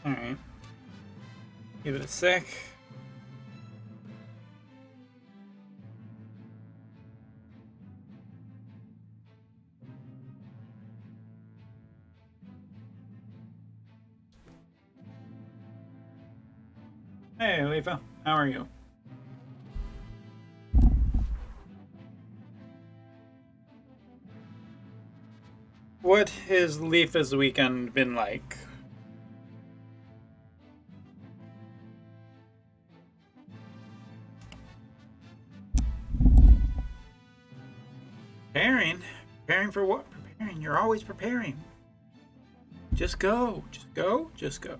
Alright. Give it a sec. Hey, Lefa. How are you? What has Lefa's weekend been like? Preparing? Preparing for what? Preparing. You're always preparing. Just go. Just go. Just go.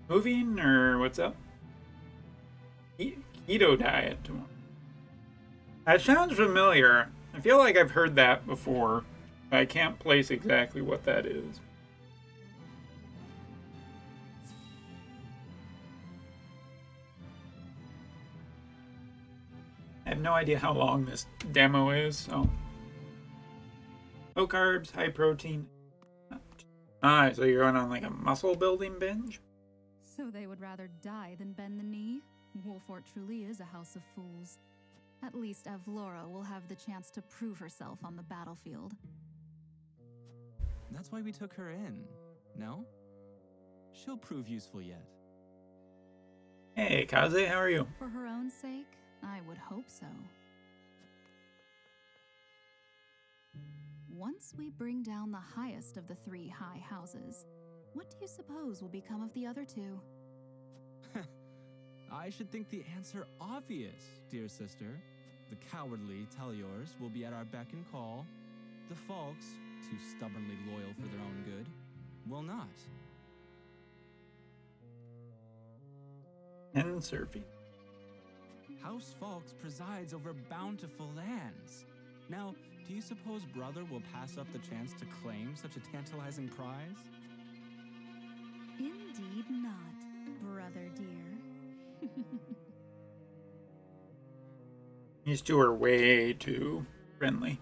Moving or what's up? Keto diet tomorrow. That sounds familiar. I feel like I've heard that before. But I can't place exactly what that is. I have no idea how long this demo is, so. Low carbs, high protein. Ah, so you're on like a muscle building binge? So they would rather die than bend the knee? Wolfort truly is a house of fools. At least Avlora will have the chance to prove herself on the battlefield. That's why we took her in, no? She'll prove useful yet. Hey, Kaze, how are you? For her own sake, I would hope so. Once we bring down the highest of the 3 high houses, what do you suppose will become of the other 2? I should think the answer obvious, dear sister. The cowardly Taliors will be at our beck and call. The Falks, too stubbornly loyal for their own good, will not. And surfing. House Falks presides over bountiful lands. Now, do you suppose Brother will pass up the chance to claim such a tantalizing prize? Indeed not, brother dear. These two are way too friendly.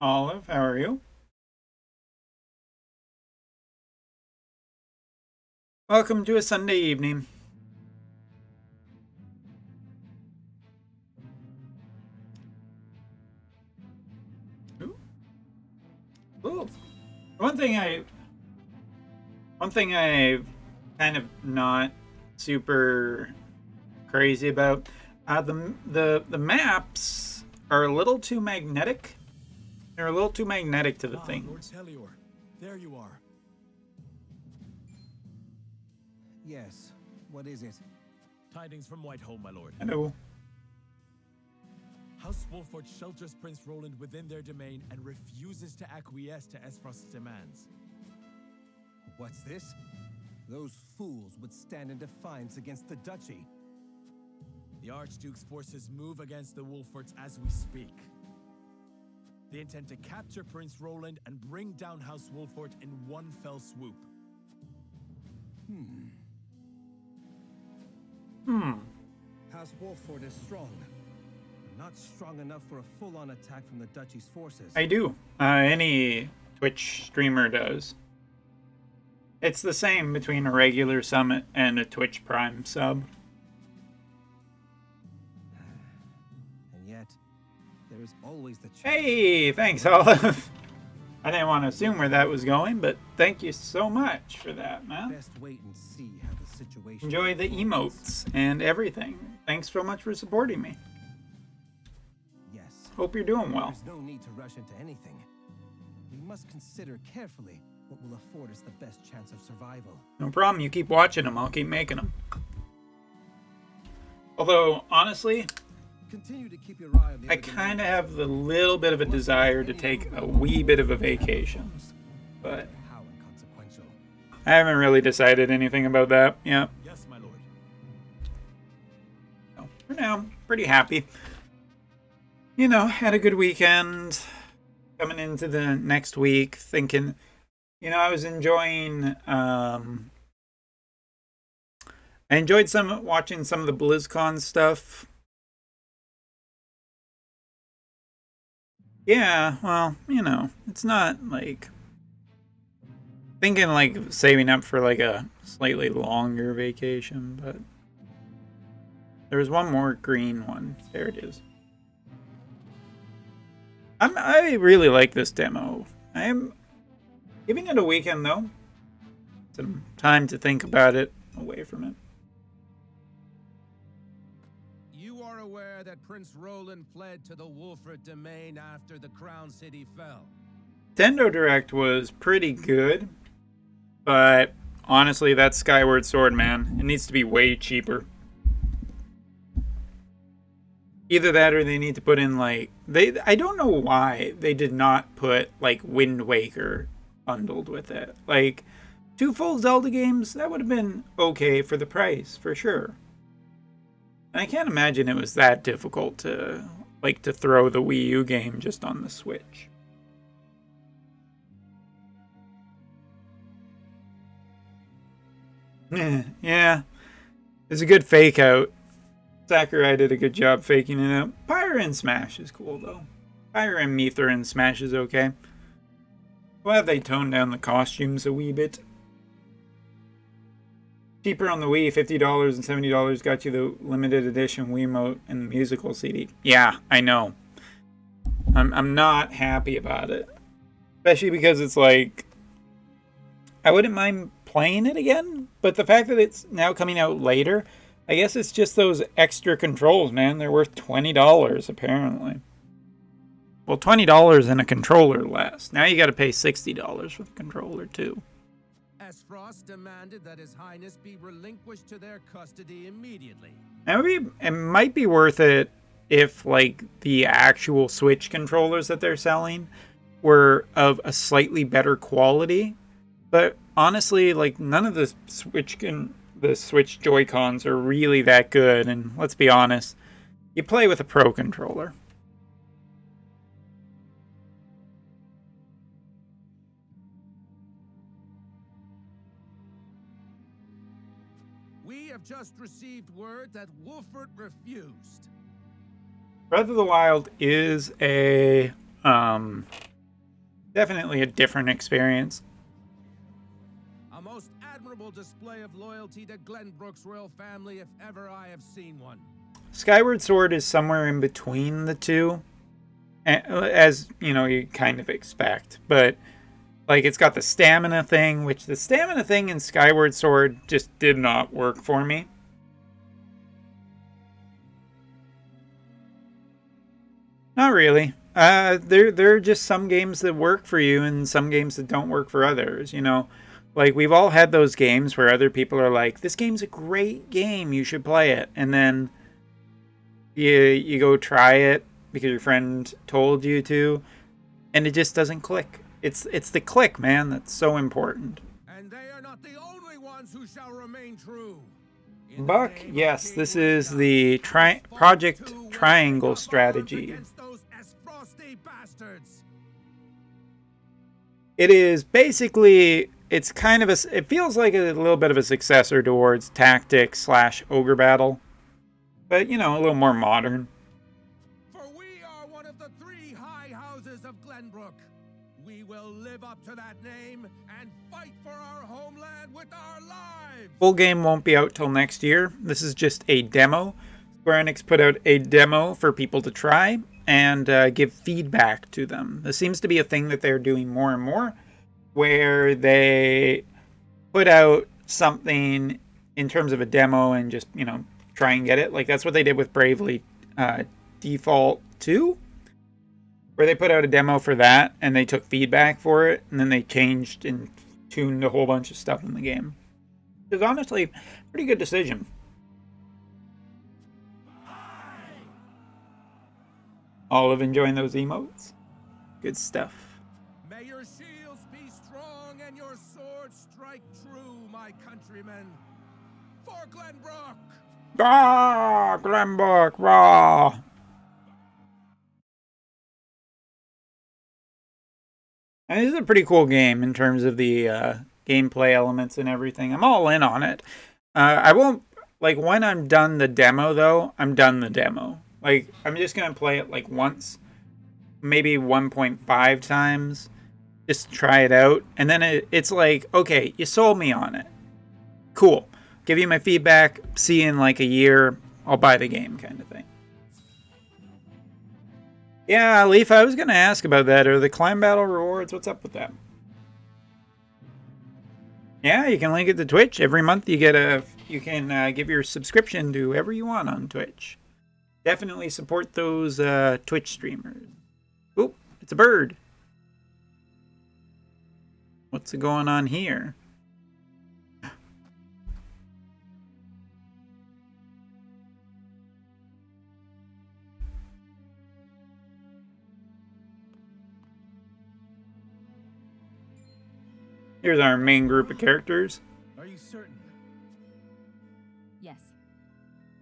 Olive, how are you? Welcome to a Sunday evening. Ooh. Ooh. One thing I've kind of not super crazy about, the maps are a little too magnetic. They're a little too magnetic to the thing. Lord Talior, there you are. Yes. What is it? Tidings from Whiteholm, my lord. Hello. House Wolfort shelters Prince Roland within their domain and refuses to acquiesce to Esfrost's demands. What's this? Those fools would stand in defiance against the duchy. The Archduke's forces move against the Wolforts as we speak. They intend to capture Prince Roland and bring down House Wolfort in one fell swoop. House Wolfort is strong, but not strong enough for a full-on attack from the duchy's forces. I do. Any Twitch streamer does. It's the same between a regular summit and a Twitch Prime sub. And yet, there is always the chance. Hey, thanks, Olive. I didn't want to assume where that was going, but thank you so much for that, man. Best wait and see how the situation. Enjoy the emotes and everything. Thanks so much for supporting me. Yes. Hope you're doing well. There's no need to rush into anything. We must consider carefully what will afford us the best chance of survival. No problem. You keep watching them. I'll keep making them. Although, honestly, Continue to keep your eye on the I other kind of domains. have the little bit of a desire to take a wee bit of a vacation. But How inconsequential. I haven't really decided anything about that yet. Yes, my lord. So, for now, pretty happy. You know, had a good weekend. Coming into the next week, thinking, you know, I was enjoying. I enjoyed watching some of the BlizzCon stuff. Yeah, well, you know, it's not like thinking like saving up for like a slightly longer vacation, but there was one more green one. There it is. I really like this demo. I am giving it a weekend though. Some time to think about it away from it. You are aware that Prince Roland fled to the Wolfert domain after the Crown City fell. Nintendo Direct was pretty good, but honestly, that Skyward Sword, man, it needs to be way cheaper. Either that or they need to put in like I don't know why they did not put like Wind Waker bundled with it. Like 2 full Zelda games, that would have been okay for the price, for sure. And I can't imagine it was that difficult to throw the Wii U game just on the Switch. Yeah. It's a good fake out. Sakurai did a good job faking it out. Pyra in Smash is cool, though. Pyra and Mythra in Smash is okay. Well, they toned down the costumes a wee bit. Cheaper on the Wii, $50 and $70 got you the limited edition Wiimote and the musical CD. Yeah, I know. I'm not happy about it. Especially because it's like, I wouldn't mind playing it again, but the fact that it's now coming out later, I guess it's just those extra controls, man. They're worth $20, apparently. Well, $20 and a controller less. Now you got to pay $60 for the controller, too. Frost demanded that His Highness be relinquished to their custody immediately. It might be worth it if, like, the actual Switch controllers that they're selling were of a slightly better quality. But honestly, like, none of the Switch Joy-Cons are really that good, and let's be honest, you play with a Pro controller. We have just received word that Wolfert refused. Breath of the Wild is a definitely a different experience. A most admirable display of loyalty to Glenbrook's royal family if ever I have seen one. Skyward Sword is somewhere in between the two, as you know, you kind of expect. But like, it's got the stamina thing, which the stamina thing in Skyward Sword just did not work for me. Not really. There are just some games that work for you and some games that don't work for others, you know. Like, we've all had those games where other people are like, this game's a great game, you should play it. And then you go try it because your friend told you to, and it just doesn't click. It's the click, man, that's so important. And they are not the only ones who shall remain true. Buck, yes, this is the Project Triangle strategy. It is basically, it's kind of it feels like a little bit of a successor towards Tactics / Ogre Battle, but you know, a little more modern. For we are one of the 3 high houses of Glenbrook. We will live up to that name and fight for our homeland with our lives. Full game won't be out till next year. This is just a demo. Square Enix put out a demo for people to try and give feedback to them. This seems to be a thing that they're doing more and more, where they put out something in terms of a demo and just, you know, try and get it. Like, that's what they did with Bravely Default 2, where they put out a demo for that and they took feedback for it, and then they changed and tuned a whole bunch of stuff in the game. It was honestly a pretty good decision. Olive enjoying those emotes. Good stuff. May your shields be strong and your swords strike true, my countrymen. For Glenbrook! Ah, Glenbrook, raw. And this is a pretty cool game in terms of the gameplay elements and everything. I'm all in on it. I won't, like, when I'm done the demo, though, I'm done the demo. Like, I'm just going to play it, like, once, maybe 1.5 times, just to try it out. And then it's like, okay, you sold me on it. Cool. Give you my feedback. See you in, like, a year. I'll buy the game kind of thing. Yeah, Leaf, I was going to ask about that. Are the climb battle rewards? What's up with that? Yeah, you can link it to Twitch. Every month you get you can give your subscription to whoever you want on Twitch. Definitely support those Twitch streamers. Oop, it's a bird. What's going on here? Here's our main group of characters. Are you certain? Yes.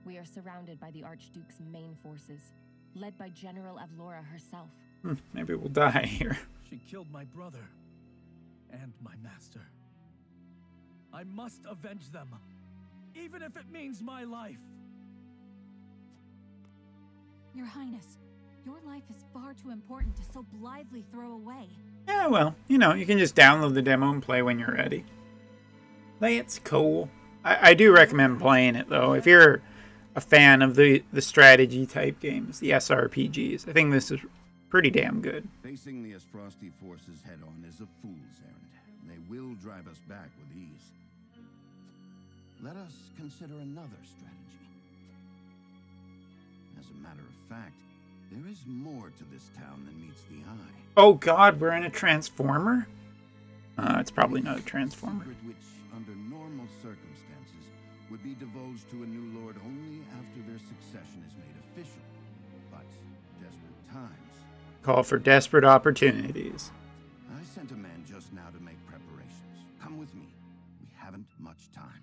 We are surrounded by the Archduke's main forces, led by General Avlora herself. Maybe we'll die here. She killed my brother and my master. I must avenge them, even if it means my life. Your Highness, your life is far too important to so blithely throw away. Yeah, well, you know, you can just download the demo and play when you're ready. That's cool. I do recommend playing it, though. If you're a fan of the strategy type games, the SRPGs, I think this is pretty damn good. Facing the Asprosti forces head-on is a fool's errand. They will drive us back with ease. Let us consider another strategy. As a matter of fact, there is more to this town than meets the eye. Oh god, we're in a transformer? It's probably not a transformer. Secret which, under normal circumstances, would be divulged to a new lord only after their succession is made official. But desperate times Call for desperate opportunities. I sent a man just now to make preparations. Come with me. We haven't much time.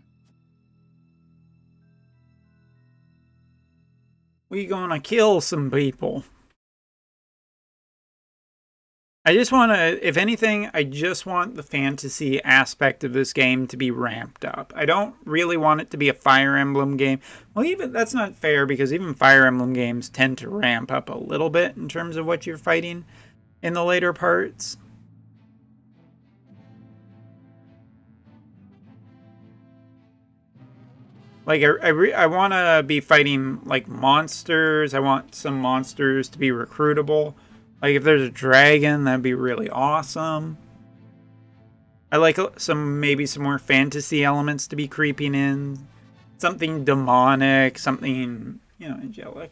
We gonna kill some people. I just want to, if anything, I just want the fantasy aspect of this game to be ramped up. I don't really want it to be a Fire Emblem game. Well, even that's not fair because even Fire Emblem games tend to ramp up a little bit in terms of what you're fighting in the later parts. Like, I want to be fighting, like, monsters. I want some monsters to be recruitable. Like, if there's a dragon, that'd be really awesome. I like maybe some more fantasy elements to be creeping in. Something demonic, something, you know, angelic.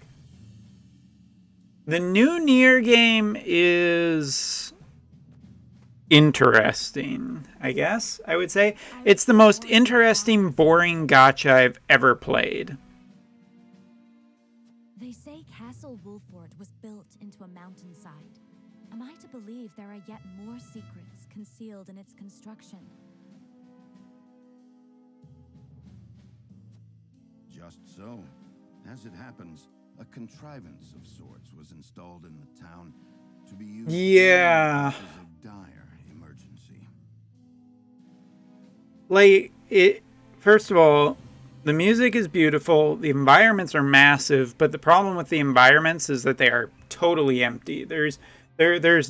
The new Nier game is interesting, I guess I would say. It's the most interesting, boring gacha I've ever played. They say Castle Wolfort was built into a mountainside. Am I to believe there are yet more secrets concealed in its construction? Just so. As it happens, a contrivance of sorts was installed in the town to be used Yeah. in cases of dire emergency. Like, first of all, the music is beautiful, the environments are massive, but the problem with the environments is that they are totally empty. There's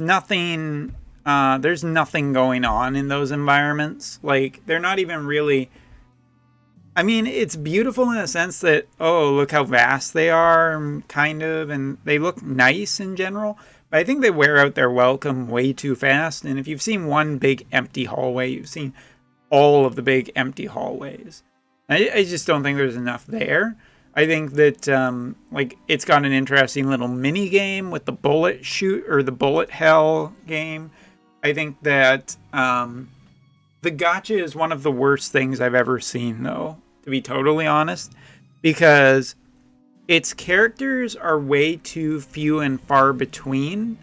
nothing going on in those environments. Like, they're not even really, I mean, it's beautiful in the sense that, oh, look how vast they are, kind of, and they look nice in general. But I think they wear out their welcome way too fast. And if you've seen one big empty hallway, you've seen all of the big empty hallways. I just don't think there's enough there. I think that, like, it's got an interesting little mini game with the bullet shoot or the bullet hell game. I think that the gacha is one of the worst things I've ever seen, though, to be totally honest, because its characters are way too few and far between.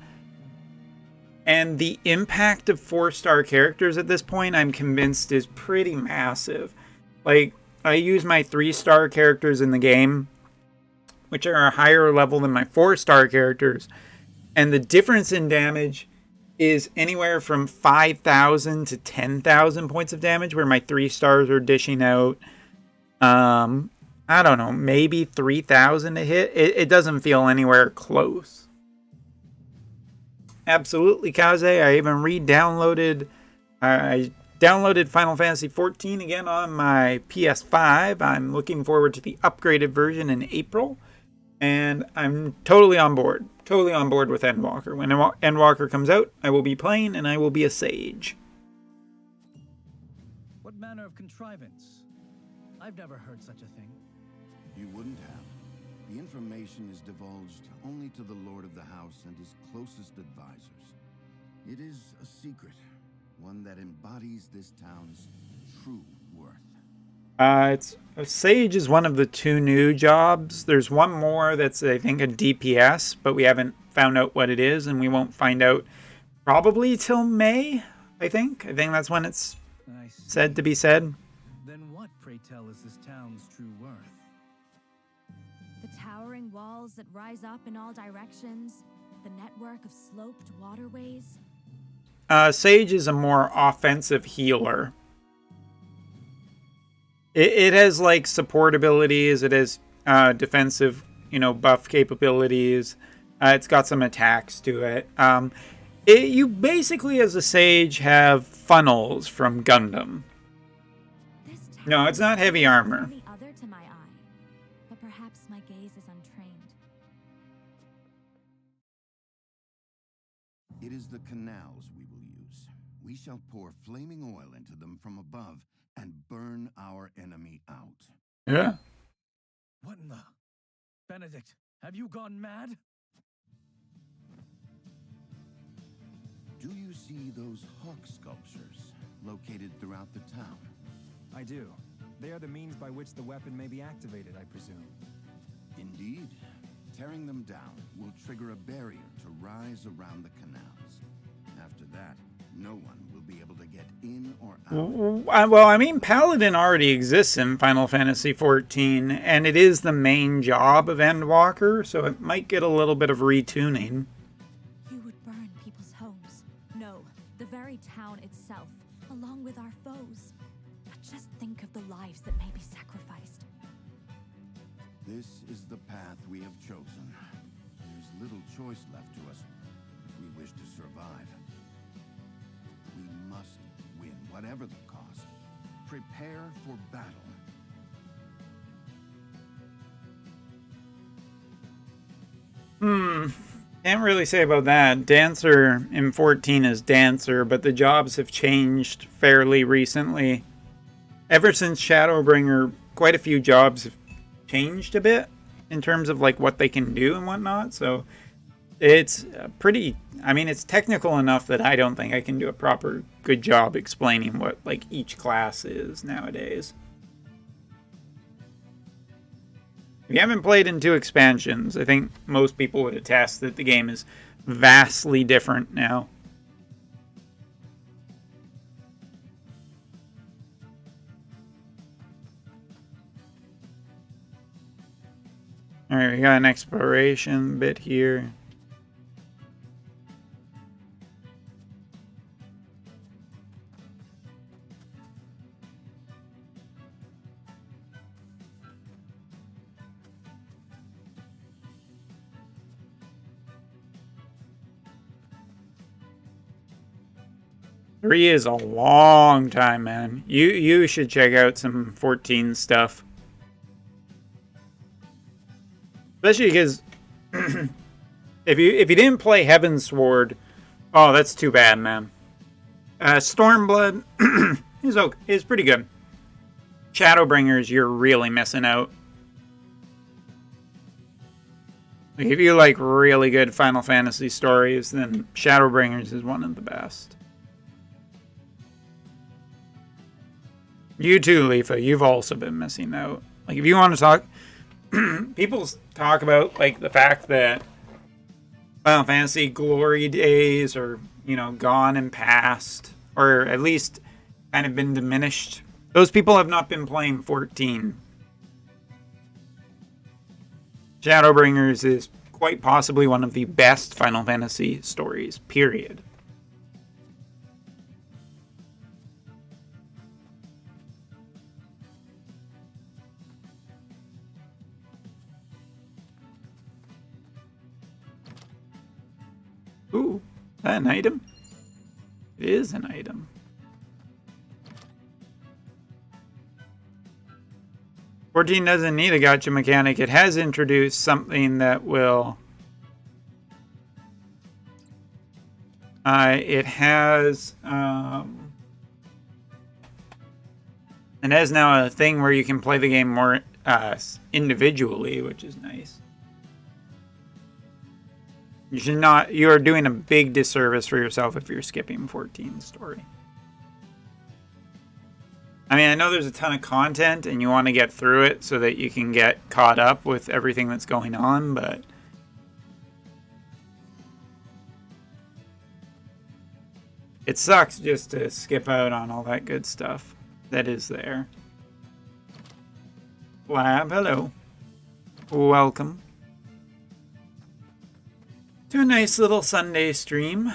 And the impact of 4-star characters at this point, I'm convinced, is pretty massive. Like, I use my 3-star characters in the game, which are a higher level than my 4-star characters. And the difference in damage is anywhere from 5,000 to 10,000 points of damage, where my 3 stars are dishing out, I don't know, maybe 3,000 a hit. It doesn't feel anywhere close. Absolutely, Kaze. I even re-downloaded. I downloaded Final Fantasy XIV again on my PS5. I'm looking forward to the upgraded version in April. And I'm totally on board. Totally on board with Endwalker. When Endwalker comes out, I will be playing and I will be a sage. What manner of contrivance? I've never heard such a thing. You wouldn't have. The information is divulged only to the Lord of the House and his closest advisors. It is a secret, one that embodies this town's true worth. It's Sage is one of the 2 new jobs. There's one more that's, I think, a DPS, but we haven't found out what it is, and we won't find out probably till May, I think. I think that's when it's said to be said. Then what, pray tell, is this town's true worth? The towering walls that rise up in all directions, the network of sloped waterways. Sage is a more offensive healer. It has like support abilities. It has defensive, buff capabilities. It's got some attacks to it. You basically, as a sage, have funnels from Gundam. No, it's not heavy armor. The other to my eye, but perhaps my gaze is untrained. It is the canals we will use. We shall pour flaming oil into them from above and burn our enemy out. Yeah. What in the... Benedict, have you gone mad? Do you see those hawk sculptures located throughout the town? I do. They are the means by which the weapon may be activated, I presume. Indeed. Tearing them down will trigger a barrier to rise around the canals. After that, no one will be able to get in or out. Well, I mean, Paladin already exists in Final Fantasy XIV, and it is the main job of Endwalker, so it might get a little bit of retuning. You would burn people's homes. No, the very town itself, along with our foes. But just think of the lives that may be sacrificed. This is the path we have chosen. There's little choice left to us if we wish to survive. We must win, whatever the cost. Prepare for battle. Can't really say about that. Dancer in 14 is Dancer, but the jobs have changed fairly recently. Ever since Shadowbringer, quite a few jobs have changed a bit in terms of like what they can do and whatnot. So it's pretty, I mean, it's technical enough that I don't think I can do a proper good job explaining what like each class is nowadays. If you haven't played in 2 expansions, I think most people would attest that the game is vastly different now. Alright, we got an exploration bit here. Three is a long time, man. You should check out some 14 stuff. Especially because if you didn't play Heavensward, oh, that's too bad, man. Stormblood is pretty good. Shadowbringers, you're really missing out. Like, if you like really good Final Fantasy stories, then Shadowbringers is one of the best. You too, Leafa. You've also been missing out. Like, if you want to talk... people talk about, like, the fact that Final Fantasy glory days are, gone and past. Or at least kind of been diminished Those people have not been playing 14. Shadowbringers is quite possibly one of the best Final Fantasy stories, period. Ooh, is that an item? It is an item. "14 doesn't need a gacha mechanic. It has introduced something that will... it has now a thing where you can play the game more individually, which is nice. You should not... You are doing a big disservice for yourself if you're skipping 14's story. I mean, I know there's a ton of content and you want to get through it so that you can get caught up with everything that's going on, but... It sucks just to skip out on all that good stuff that is there. Lab, hello. Welcome to a nice little Sunday stream.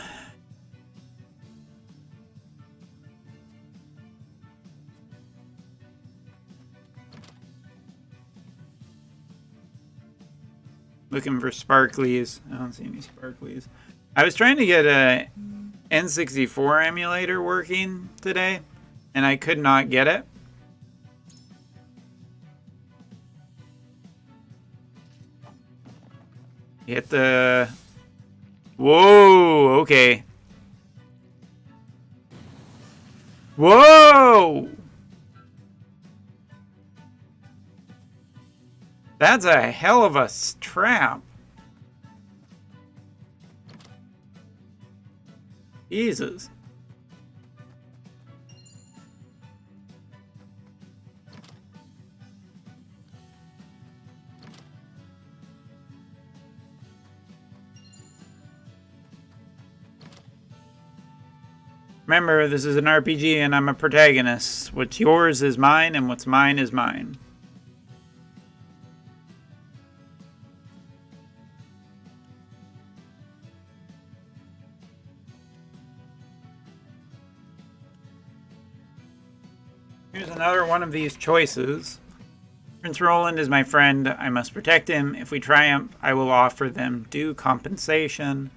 Looking for sparklies. I don't see any sparklies. I was trying to get a N64 emulator working today, and I could not get it. Hit the... Whoa, okay. Whoa! That's a hell of a trap. Jesus. Remember, this is an RPG and I'm a protagonist. What's yours is mine and what's mine is mine. Here's another one of these choices. Prince Roland is my friend. I must protect him. If we triumph, I will offer them due compensation.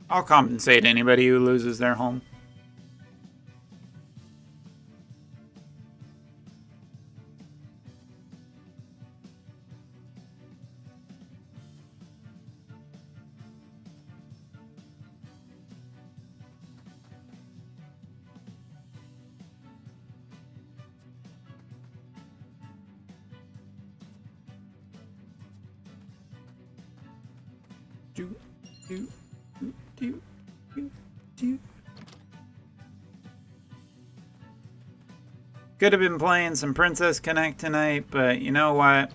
I'll compensate anybody who loses their home. Could have been playing some Princess Connect tonight, but you know what?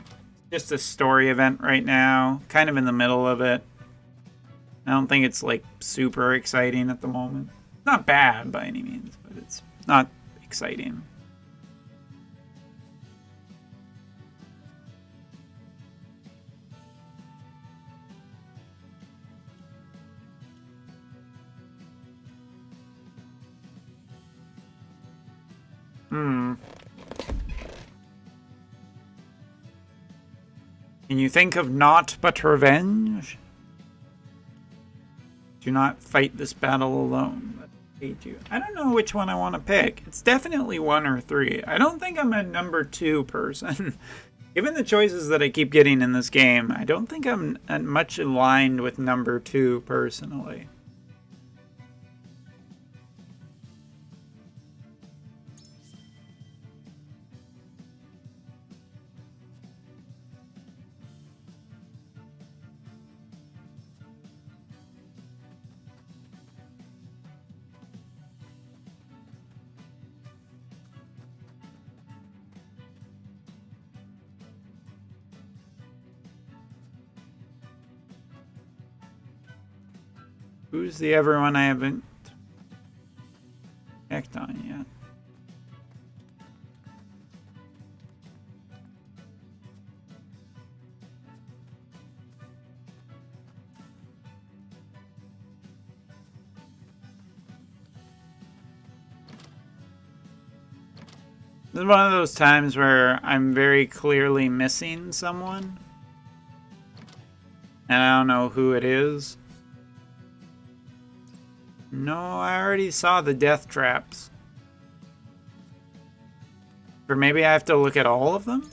Just a story event right now. Kind of in the middle of it. I don't think it's like super exciting at the moment. Not bad by any means, but it's not exciting. Can you think of naught but revenge? Do not fight this battle alone. I hate you. I don't know which one I want to pick. It's definitely 1 or 3. I don't think I'm a number 2 person. Given the choices that I keep getting in this game, I don't think I'm much aligned with number 2 personally. Who's the everyone I haven't checked on yet. This is one of those times where I'm very clearly missing someone. And I don't know who it is. No, I already saw the death traps. Or maybe I have to look at all of them?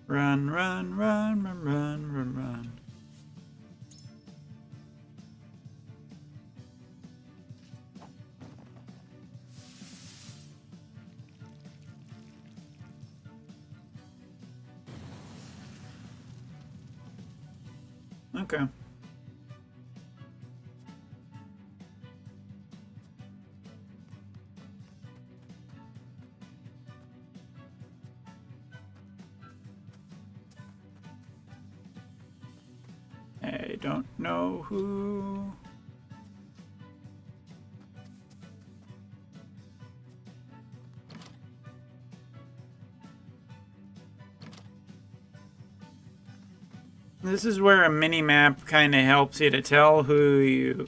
Run, run, run, run, run, run, run. Okay. I don't know who. This is where a mini-map kind of helps you to tell who you...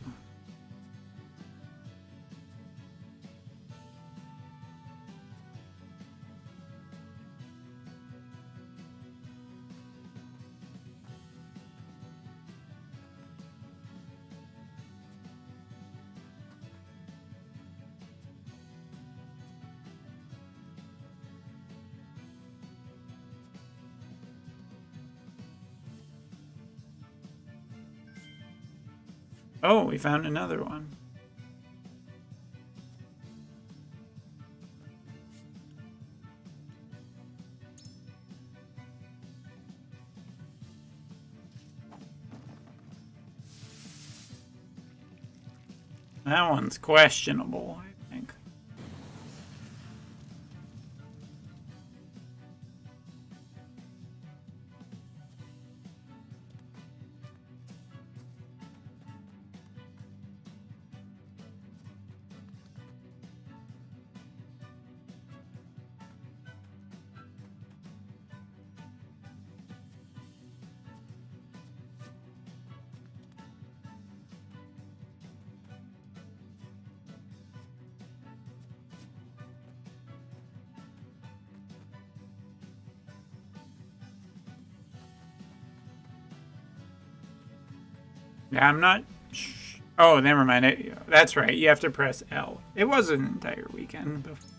Oh, we found another one. That one's questionable, I think. Yeah, I'm not... Oh, never mind. That's right. You have to press L. It was an entire weekend before.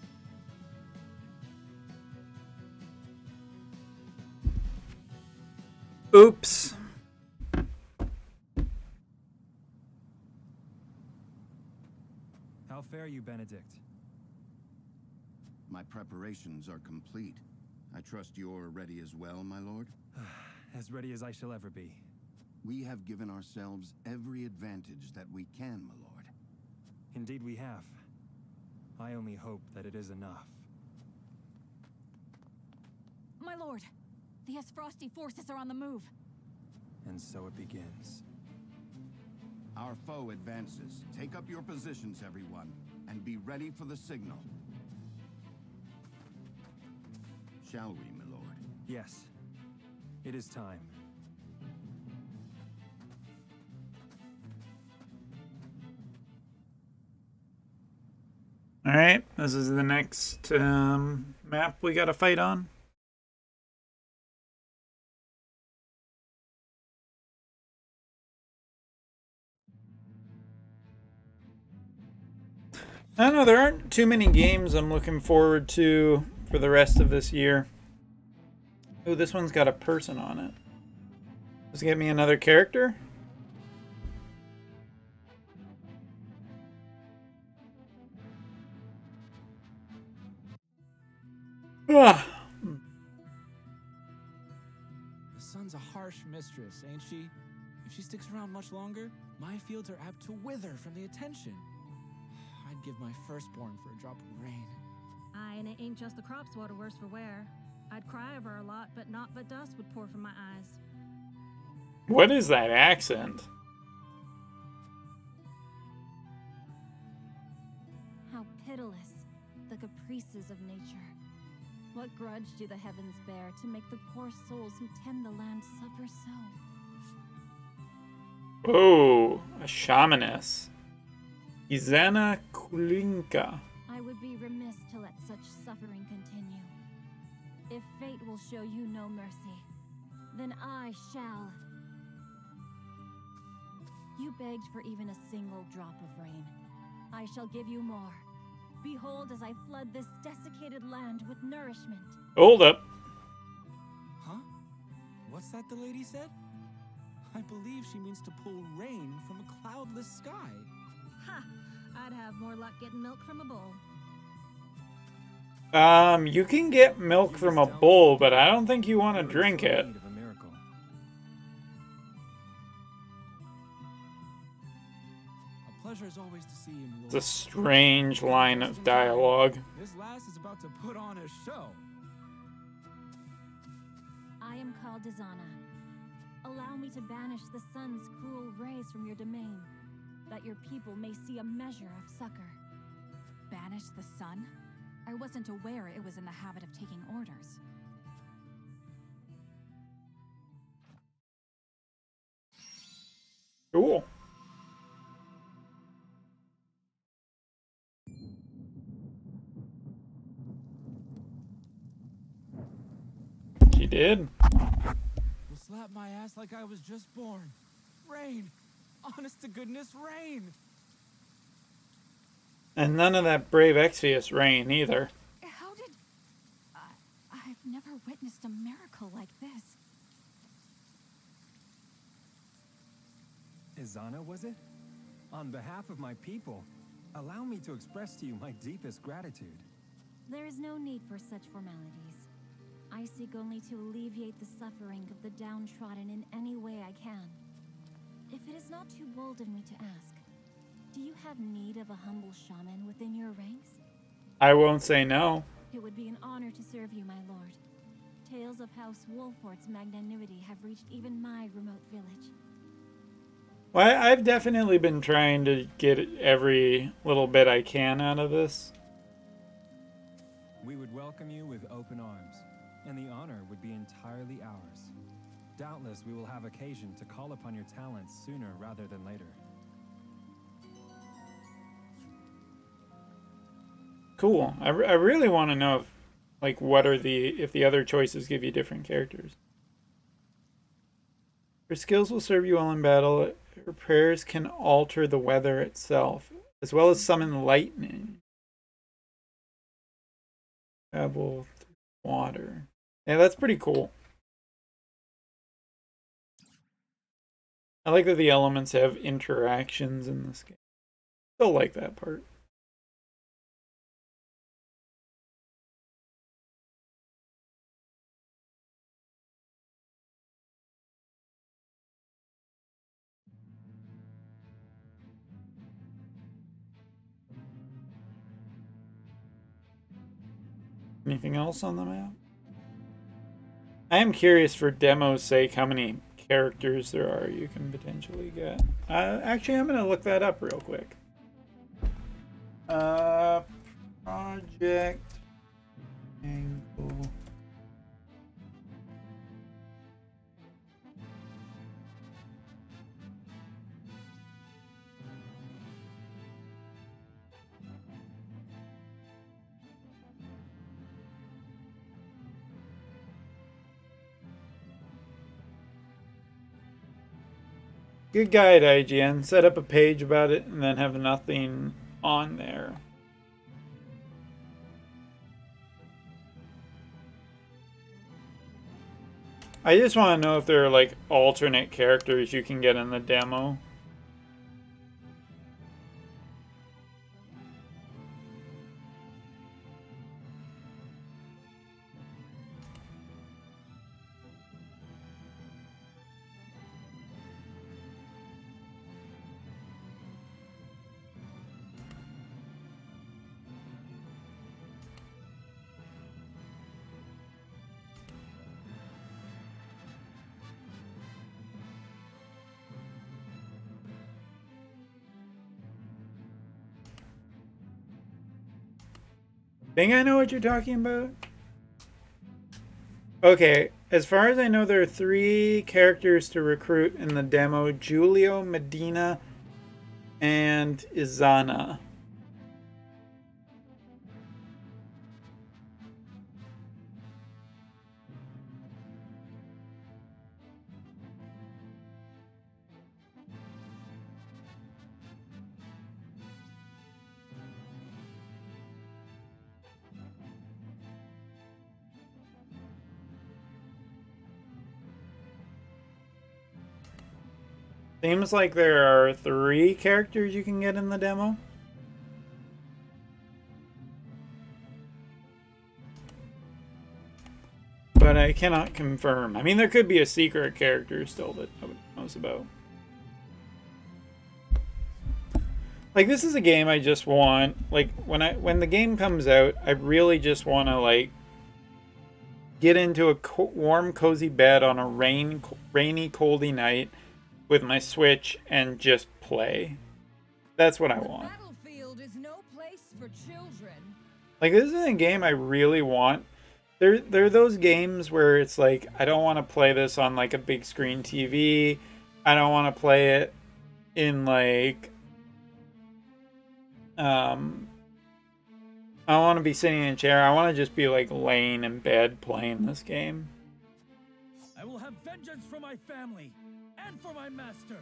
Oops. How fare you, Benedict? My preparations are complete. I trust you're ready as well, my lord? As ready as I shall ever be. We have given ourselves every advantage that we can, my lord. Indeed we have. I only hope that it is enough. My lord, the Frosty forces are on the move. And so it begins. Our foe advances. Take up your positions, everyone, and be ready for the signal. Shall we, my lord? Yes. It is time. All right, this is the next map we got to fight on. I don't know, there aren't too many games I'm looking forward to for the rest of this year. Ooh, this one's got a person on it. Does it get me another character? Ah. The sun's a harsh mistress, ain't she? If she sticks around much longer, my fields are apt to wither from the attention. I'd give my firstborn for a drop of rain. Aye, and it ain't just the crops what are worse for wear. I'd cry over a lot, but not but dust would pour from my eyes. What is that accent? How pitiless, the caprices of nature. What grudge do the heavens bear to make the poor souls who tend the land suffer so? Oh, a shamaness. Izana Kulinka. I would be remiss to let such suffering continue. If fate will show you no mercy, then I shall. You begged for even a single drop of rain. I shall give you more. Behold as I flood this desiccated land with nourishment. Hold up. Huh? What's that the lady said? I believe she means to pull rain from a cloudless sky. Ha! I'd have more luck getting milk from a bull. You can get milk from a bull, but I don't think you want to drink it. A pleasure is always to see you. It's a strange line of dialogue. This lass is about to put on a show. I am called Izana. Allow me to banish the sun's cruel rays from your domain, that your people may see a measure of succor. Banish the sun? I wasn't aware it was in the habit of taking orders. Cool. She did. Will slap my ass like I was just born. Rain. Honest to goodness, rain. And none of that brave Exvius rain either. How did... I've never witnessed a miracle like this. Izana, was it? On behalf of my people, allow me to express to you my deepest gratitude. There is no need for such formalities. I seek only to alleviate the suffering of the downtrodden in any way I can. If it is not too bold of me to ask, do you have need of a humble shaman within your ranks? I won't say no. It would be an honor to serve you, my lord. Tales of House Wolfort's magnanimity have reached even my remote village. Well, I've definitely been trying to get every little bit I can out of this. We would welcome you with open arms, and the honor would be entirely ours. Doubtless we will have occasion to call upon your talents sooner rather than later. Cool. I really want to know if, like, if the other choices give you different characters. Her skills will serve you well in battle. Her prayers can alter the weather itself, as well as summon lightning. Travel through water. Yeah, that's pretty cool. I like that the elements have interactions in this game. Still like that part. Anything else on the map? I am curious, for demo's sake, how many characters there are you can potentially get. Actually, I'm going to look that up real quick. Project Angle. Good guide, IGN. Set up a page about it and then have nothing on there. I just want to know if there are like alternate characters you can get in the demo. think I know what you're talking about. Okay, as far as I know, there are 3 characters to recruit in the demo: Julio, Medina, and Izana. Seems like there are 3 characters you can get in the demo. But I cannot confirm. I mean, there could be a secret character still that nobody knows about. Like, this is a game I just want, like, when the game comes out, I really just want to, like, get into a warm, cozy bed on a rainy, coldy night with my Switch and just play. That's what I want. Battlefield is no place for children. Like, this is a game I really want. There are those games where it's like, I don't want to play this on like a big screen TV. I don't want to play it in like I don't want to be sitting in a chair. I want to just be like laying in bed playing this game. I will have vengeance for my family and for my master.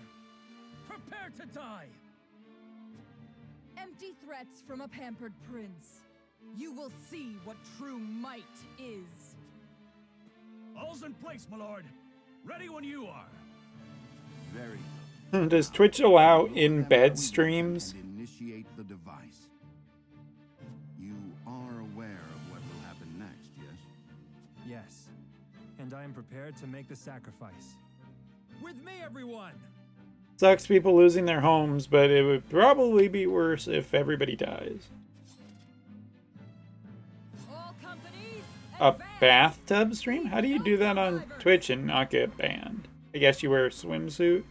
Prepare to die. Empty threats from a pampered prince. You will see what true might is. All's in place, my lord. Ready when you are. Very. Does Twitch allow in-bed streams? Initiate the device. You are aware of what will happen next, yes? Yes. And I am prepared to make the sacrifice. With me, everyone. Sucks people losing their homes, but it would probably be worse if everybody dies. All companies, A bathtub stream? How do you do that on Twitch and not get banned? I guess you wear a swimsuit.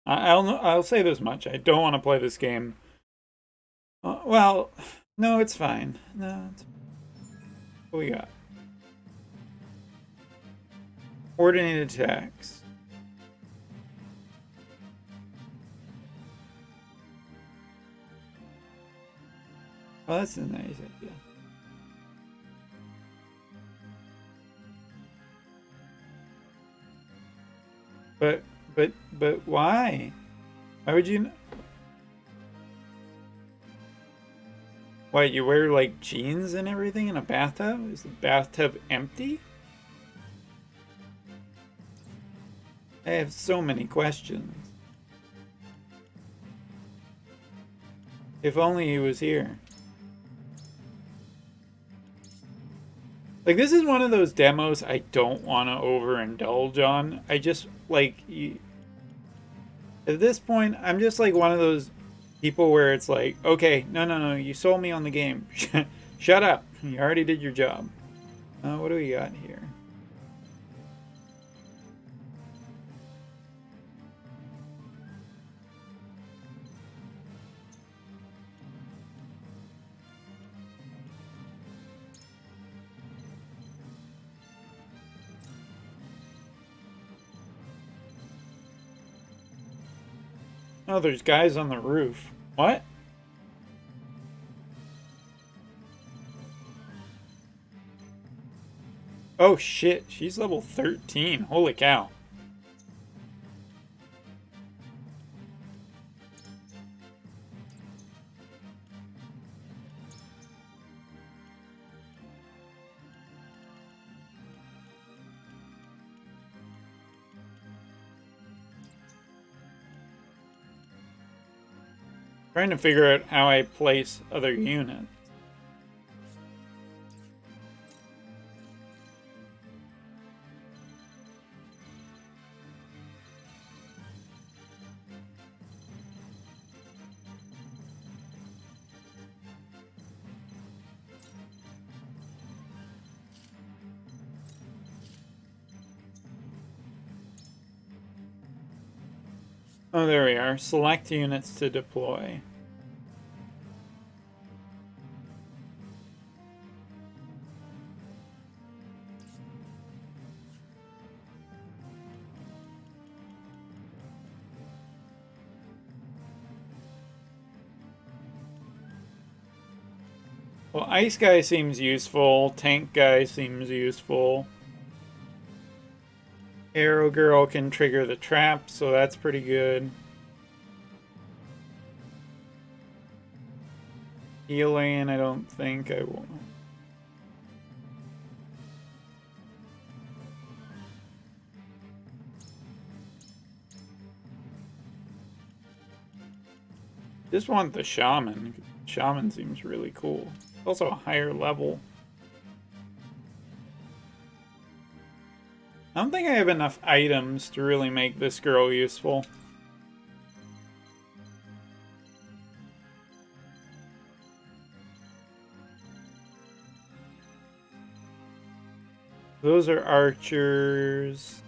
I'll say this much. I don't want to play this game. Well, no, it's fine. No, it's... What we got? Coordinated attacks. Oh, that's a nice idea. But why? Why would you? Why, you wear like jeans and everything in a bathtub? Is the bathtub empty? I have so many questions. If only he was here. Like, this is one of those demos I don't want to overindulge on. I just, like, at this point, I'm just like one of those people where it's like, okay, no, you sold me on the game. Shut up. You already did your job. What do we got here? Oh, there's guys on the roof. What? Oh shit, she's level 13. Holy cow. Trying to figure out how I place other units. Oh, there we are. Select units to deploy. Well, Ice Guy seems useful. Tank Guy seems useful. Arrow Girl can trigger the trap, so that's pretty good. Elaine, I don't think I will. Just want the Shaman. Shaman seems really cool. Also a higher level. I don't think I have enough items to really make this girl useful. Those are archers.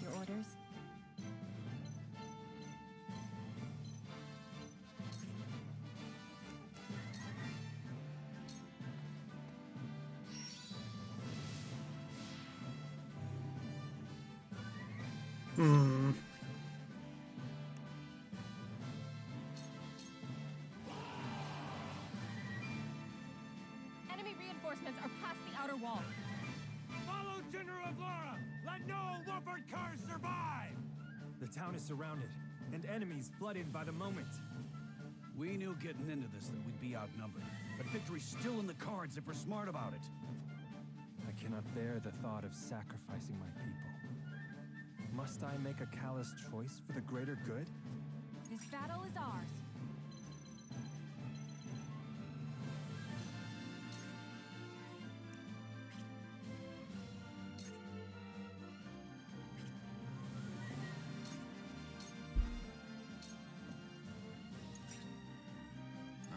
Your orders? Enemy reinforcements are past the outer wall. Follow General Laura! Let no Wolford cars survive! The town is surrounded, and enemies flooded by the moment. We knew getting into this that we'd be outnumbered, but victory's still in the cards if we're smart about it. I cannot bear the thought of sacrificing my people. Must I make a callous choice for the greater good? This battle is ours.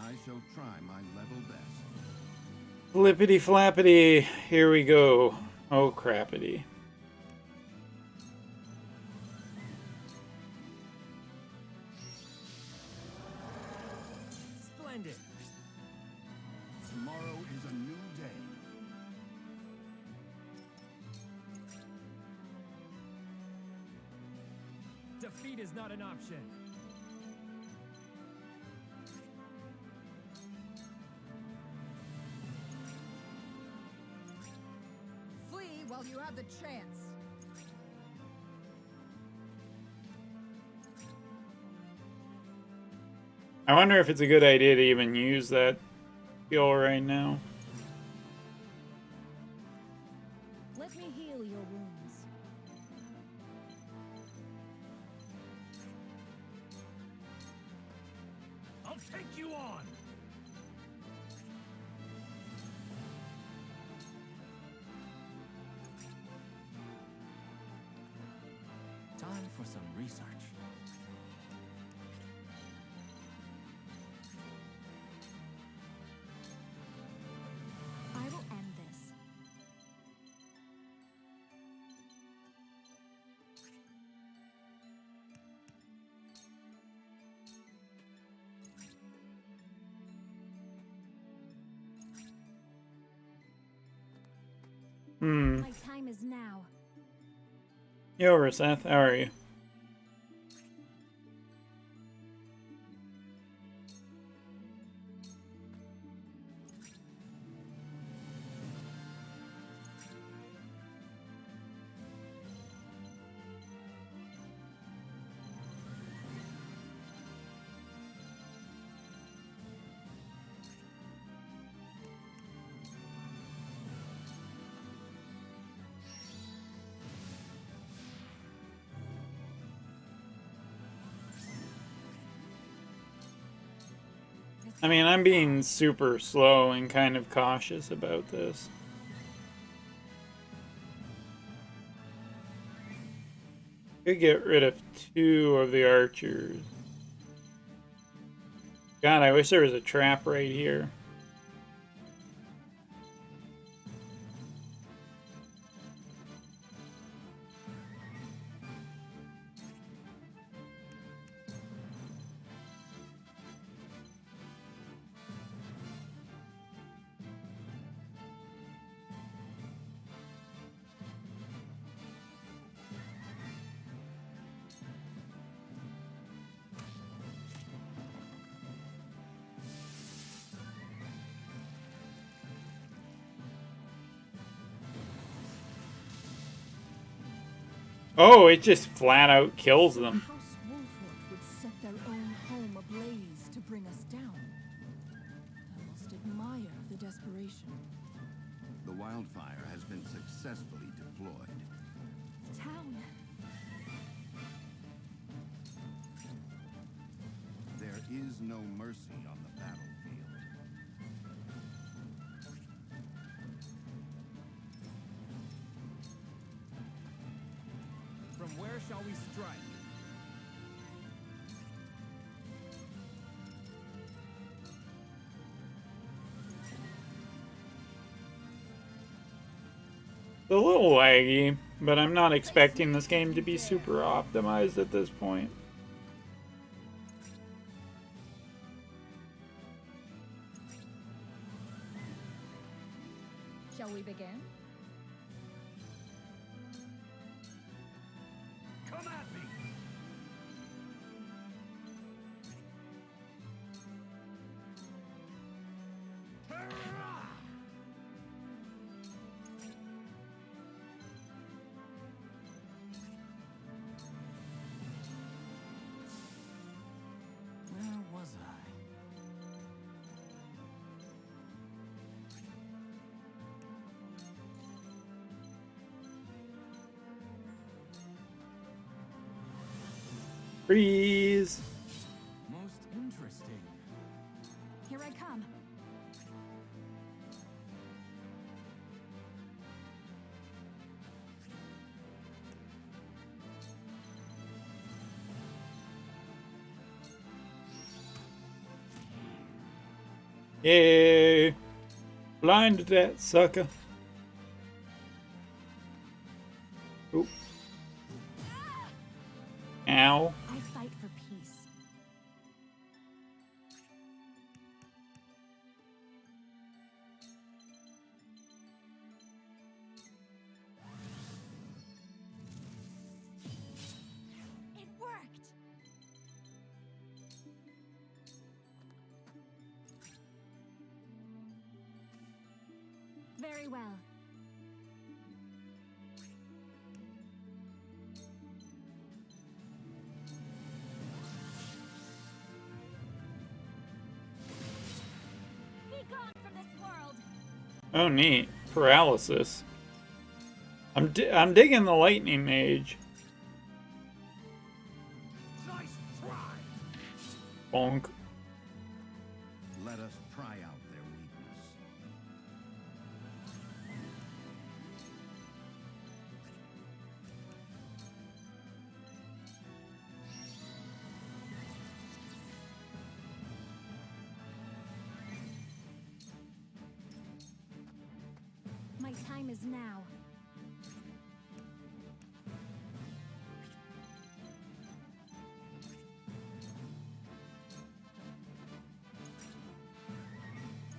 I shall try my level best. Flippity flappity. Here we go. Oh, crappity. Splendid! Tomorrow is a new day. Defeat is not an option. Flee while you have the chance. I wonder if it's a good idea to even use that skill right now. Let me heal your wounds. I'll take you on! Time for some research. I will end this. My time is now. Yo, Raseth, how are you? I mean, I'm being super slow and kind of cautious about this. Could get rid of 2 of the archers. God, I wish there was a trap right here. Oh, it just flat out kills them. House Wolford would set their own home ablaze to bring us down. I must admire the desperation. The wildfire has been successfully deployed. Town. There is no mercy on the battlefield. From where shall we strike? It's a little laggy, but I'm not expecting this game to be super optimized at this point. Shall we begin? Come at me! Where was I? Freeze! Most interesting. Here I come. Yay! Blinded that sucker. Oop. Ow. I fight for peace. It worked! Very well. Be gone from this world! Oh, neat. Paralysis. I'm digging the lightning mage. Nice try! Bonk. Let us pry out their weakness. My time is now.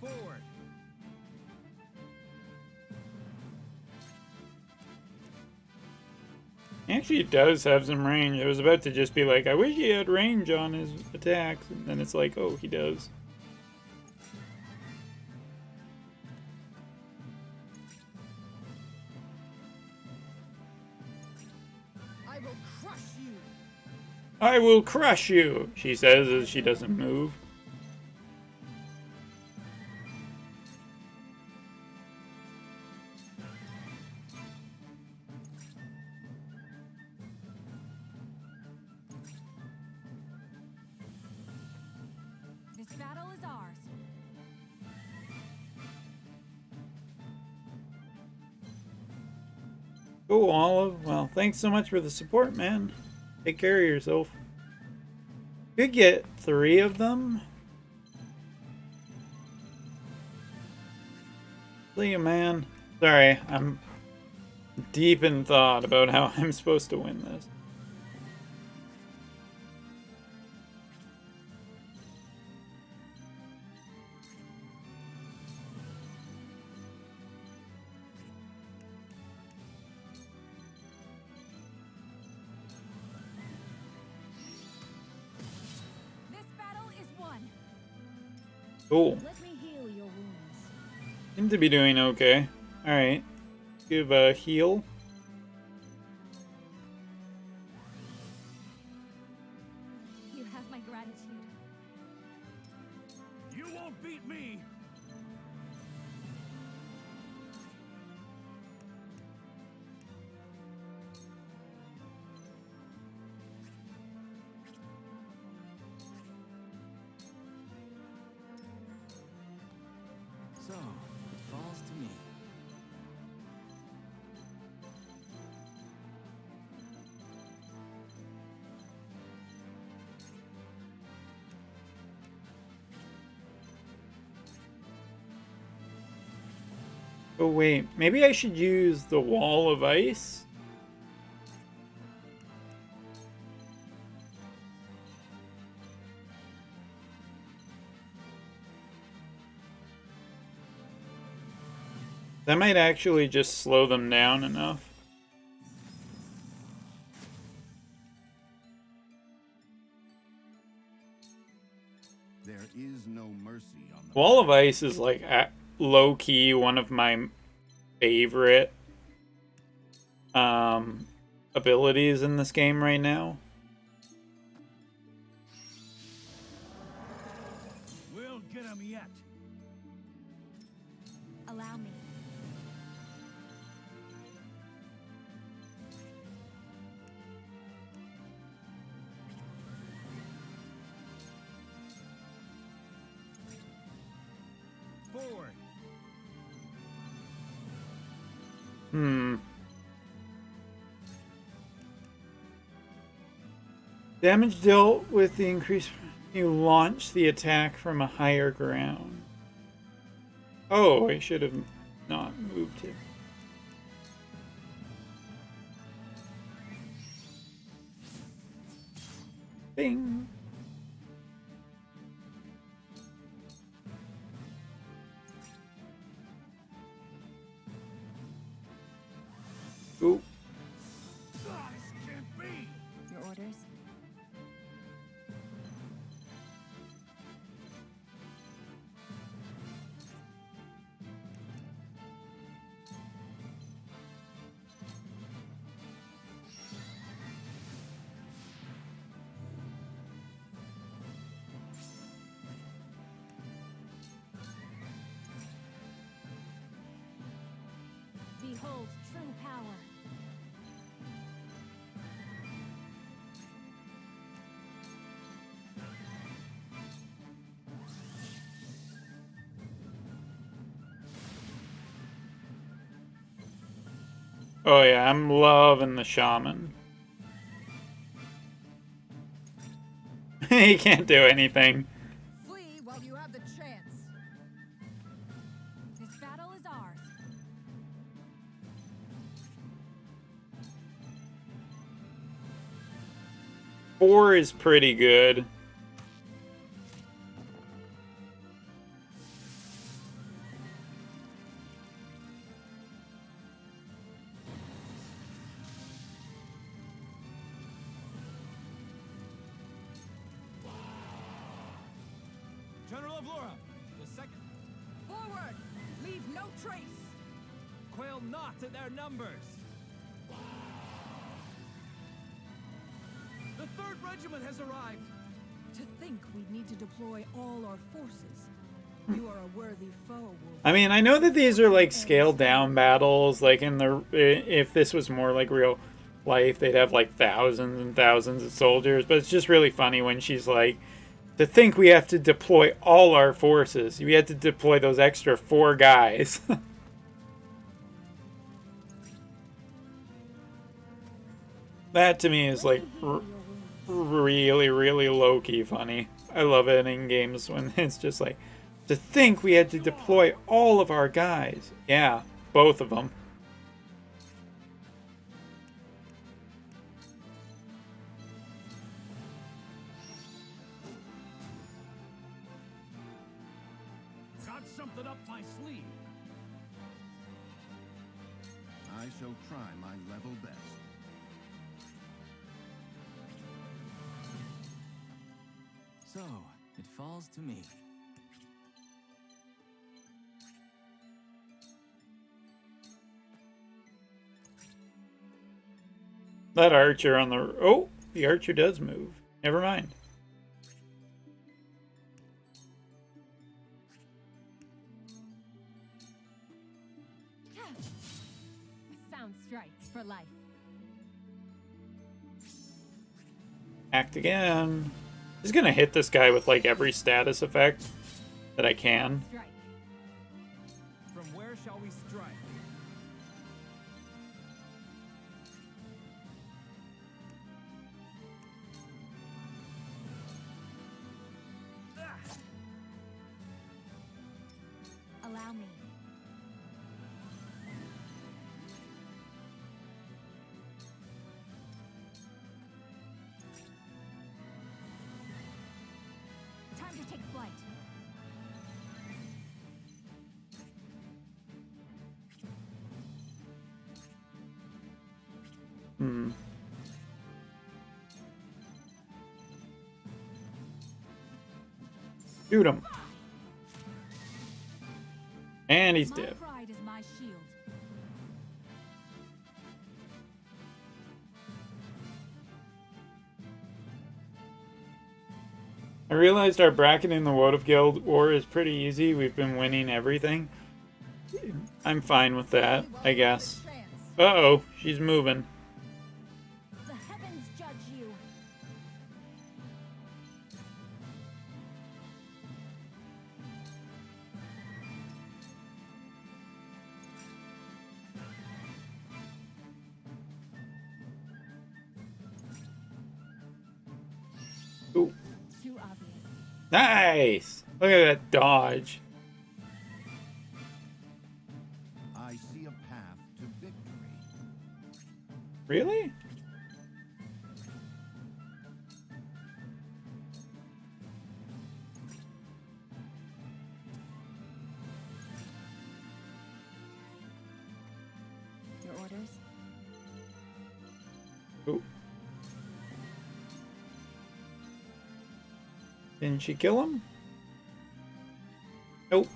Forward! Actually, it does have some range. I was about to just be like, I wish he had range on his attacks. And then it's like, oh, he does. I will crush you. I will crush you, she says as she doesn't move. This battle is ours. Cool, Olive. Well, thanks so much for the support, man. Take care of yourself. Could get 3 of them. See you, man. Sorry, I'm deep in thought about how I'm supposed to win this. Cool. Let me heal your wounds. Seem to be doing okay. Alright. Give a heal. You have my gratitude. You won't beat me! So, it falls to me. Oh wait, maybe I should use the wall of ice? That might actually just slow them down enough. There is no mercy on the Wall of Ice is like low-key one of my favorite abilities in this game right now. We'll get him yet. Allow me. Forward. Damage dealt with the increase. You launch the attack from a higher ground. Oh, I should have not moved here. Bing. Ooh. This can't be. Your orders? Behold true power. Oh yeah, I'm loving the shaman. He can't do anything. Flee while you have the chance. This battle is ours. 4 is pretty good. General of Laura, the second. Forward! Leave no trace! Quail not at their numbers. The 3rd Regiment has arrived. To think we'd need to deploy all our forces. You are a worthy foe, Wolf. I mean, I know that these are like scaled down battles. Like in the, if this was more like real life, they'd have like thousands and thousands of soldiers. But it's just really funny when she's like, to think we have to deploy all our forces. We had to deploy those extra 4 guys. That to me is like really, really low-key funny. I love it in games when it's just like, to think we had to deploy all of our guys. Yeah, both of them. Got something up my sleeve. I shall try my level best. So, it falls to me. That archer on the... Oh, the archer does move. Never mind. A sound strike for life. Act again. Just gonna hit this guy with like every status effect that I can. Strike. From where shall we strike? Allow me. Time to take flight. Hmm. Shoot him. And he's dead. My pride is my shield. I realized our bracket in the Woad of Guild war is pretty easy. We've been winning everything. I'm fine with that, I guess. Uh-oh, she's moving. The heavens judge you. Ooh. Too obvious. Nice! Look at that dodge. I see a path to victory. Really? Your orders? Ooh. Didn't she kill him? Nope.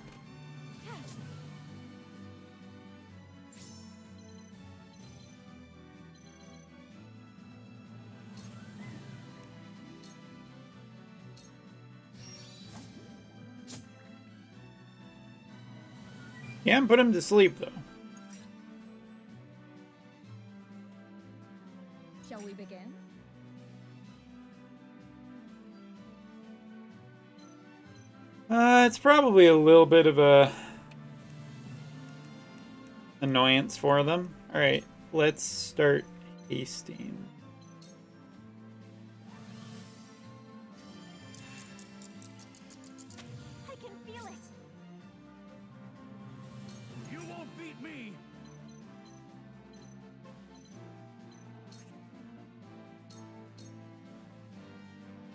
Can't put him to sleep, though. Shall we begin? It's probably a little bit of a annoyance for them. Alright, let's start hasting. I can feel it. You won't beat me.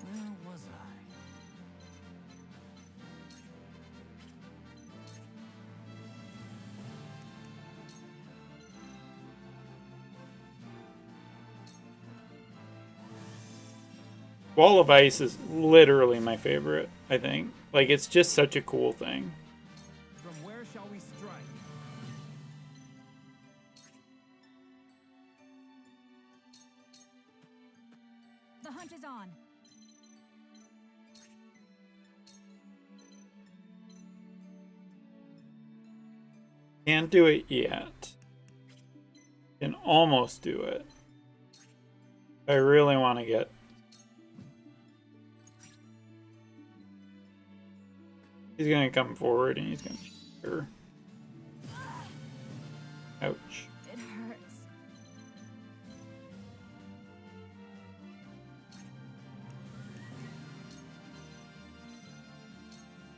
Where was I? Wall of Ice is literally my favorite, I think. Like, it's just such a cool thing. From where shall we strike? The hunt is on. Can't do it yet. Can almost do it. I really want to get... He's gonna come forward and he's gonna shoot her. Ouch. It hurts.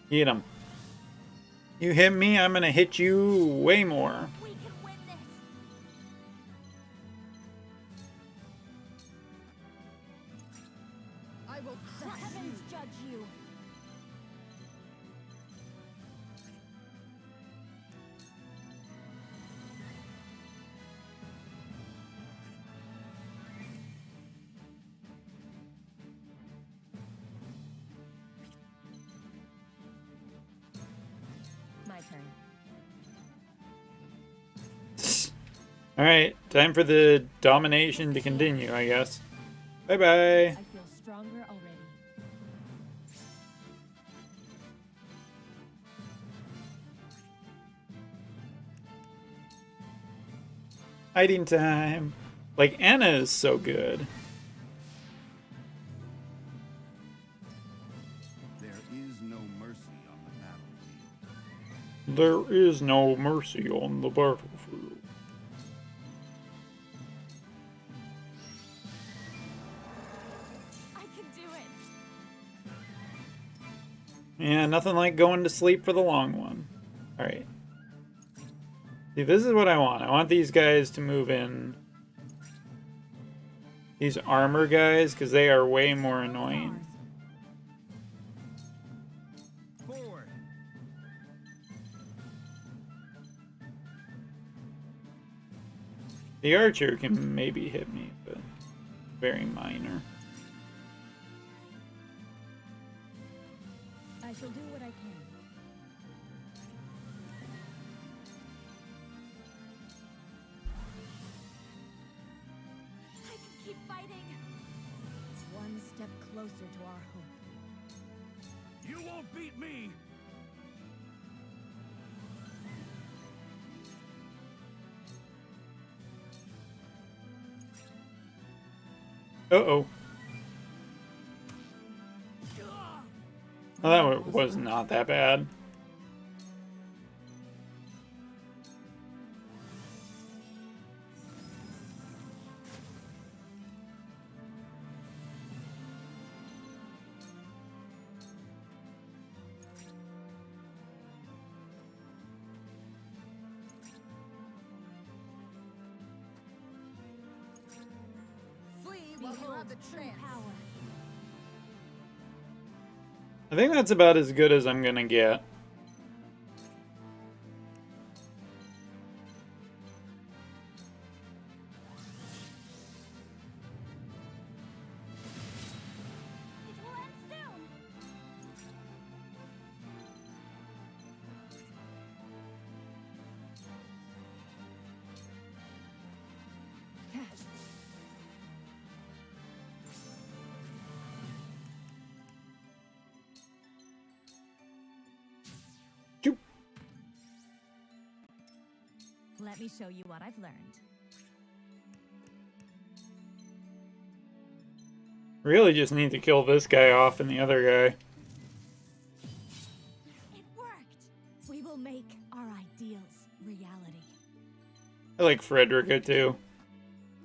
Hit him. You hit me, I'm gonna hit you way more. We can win this. I will The crush heavens you. judge you. My turn. Alright, time for the domination to continue, I guess. Bye bye. I feel stronger already. Hiding time. Like, Anna is so good. There is no mercy on the battlefield. There is no mercy on the battlefield. I can do it. Yeah, nothing like going to sleep for the long one. Alright. See, this is what I want. I want these guys to move in. These armor guys, because they are way more annoying. Forward. The archer can maybe hit me, but very minor. I shall do what I can. I can keep fighting. It's one step closer to our hope. You won't beat me! Uh-oh. Well, that was not that bad. Flee while you have the True chance. power. I think that's about as good as I'm gonna get. It will end soon. Choop. Let me show you what I've learned. Really just need to kill this guy off and the other guy. It worked. We will make our ideals reality. I like Frederica too.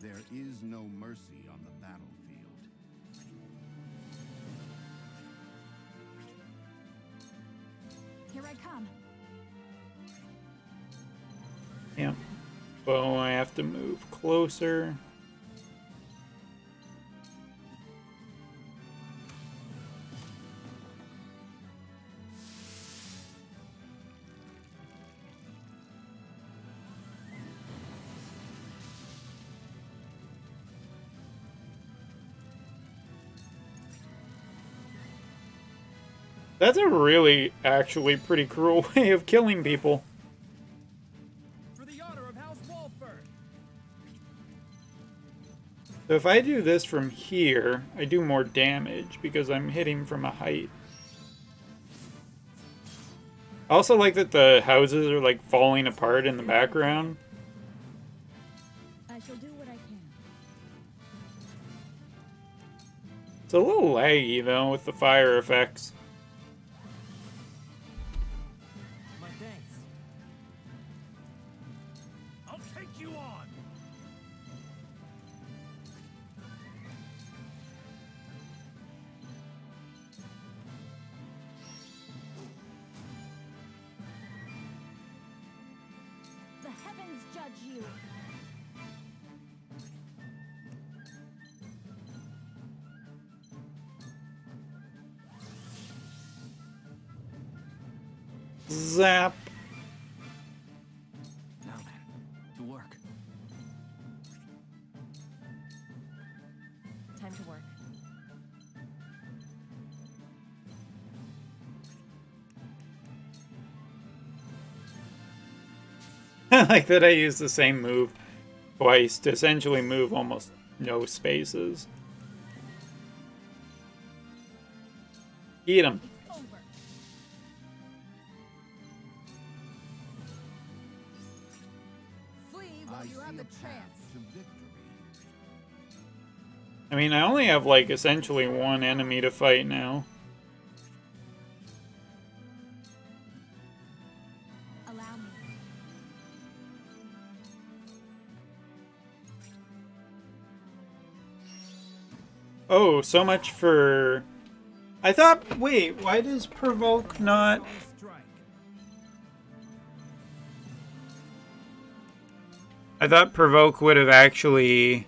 There is no mercy on the battlefield. Here I come. Yeah. Bow, I have to move closer. That's a really, actually pretty cruel way of killing people. For the honor of House Walford. So if I do this from here, I do more damage because I'm hitting from a height. I also like that the houses are like falling apart in the background. I shall do what I can. It's a little laggy though with the fire effects. My thanks. I'll take you on. heavens judge you. Zap. Now then, to work. Time to work. I like that I use the same move twice to essentially move almost no spaces. Eat him. Flee while you have the chance. I mean, I only have, like, essentially one enemy to fight now. Allow me. Oh, so much for... I thought... Wait, why does Provoke not... I thought Provoke would have actually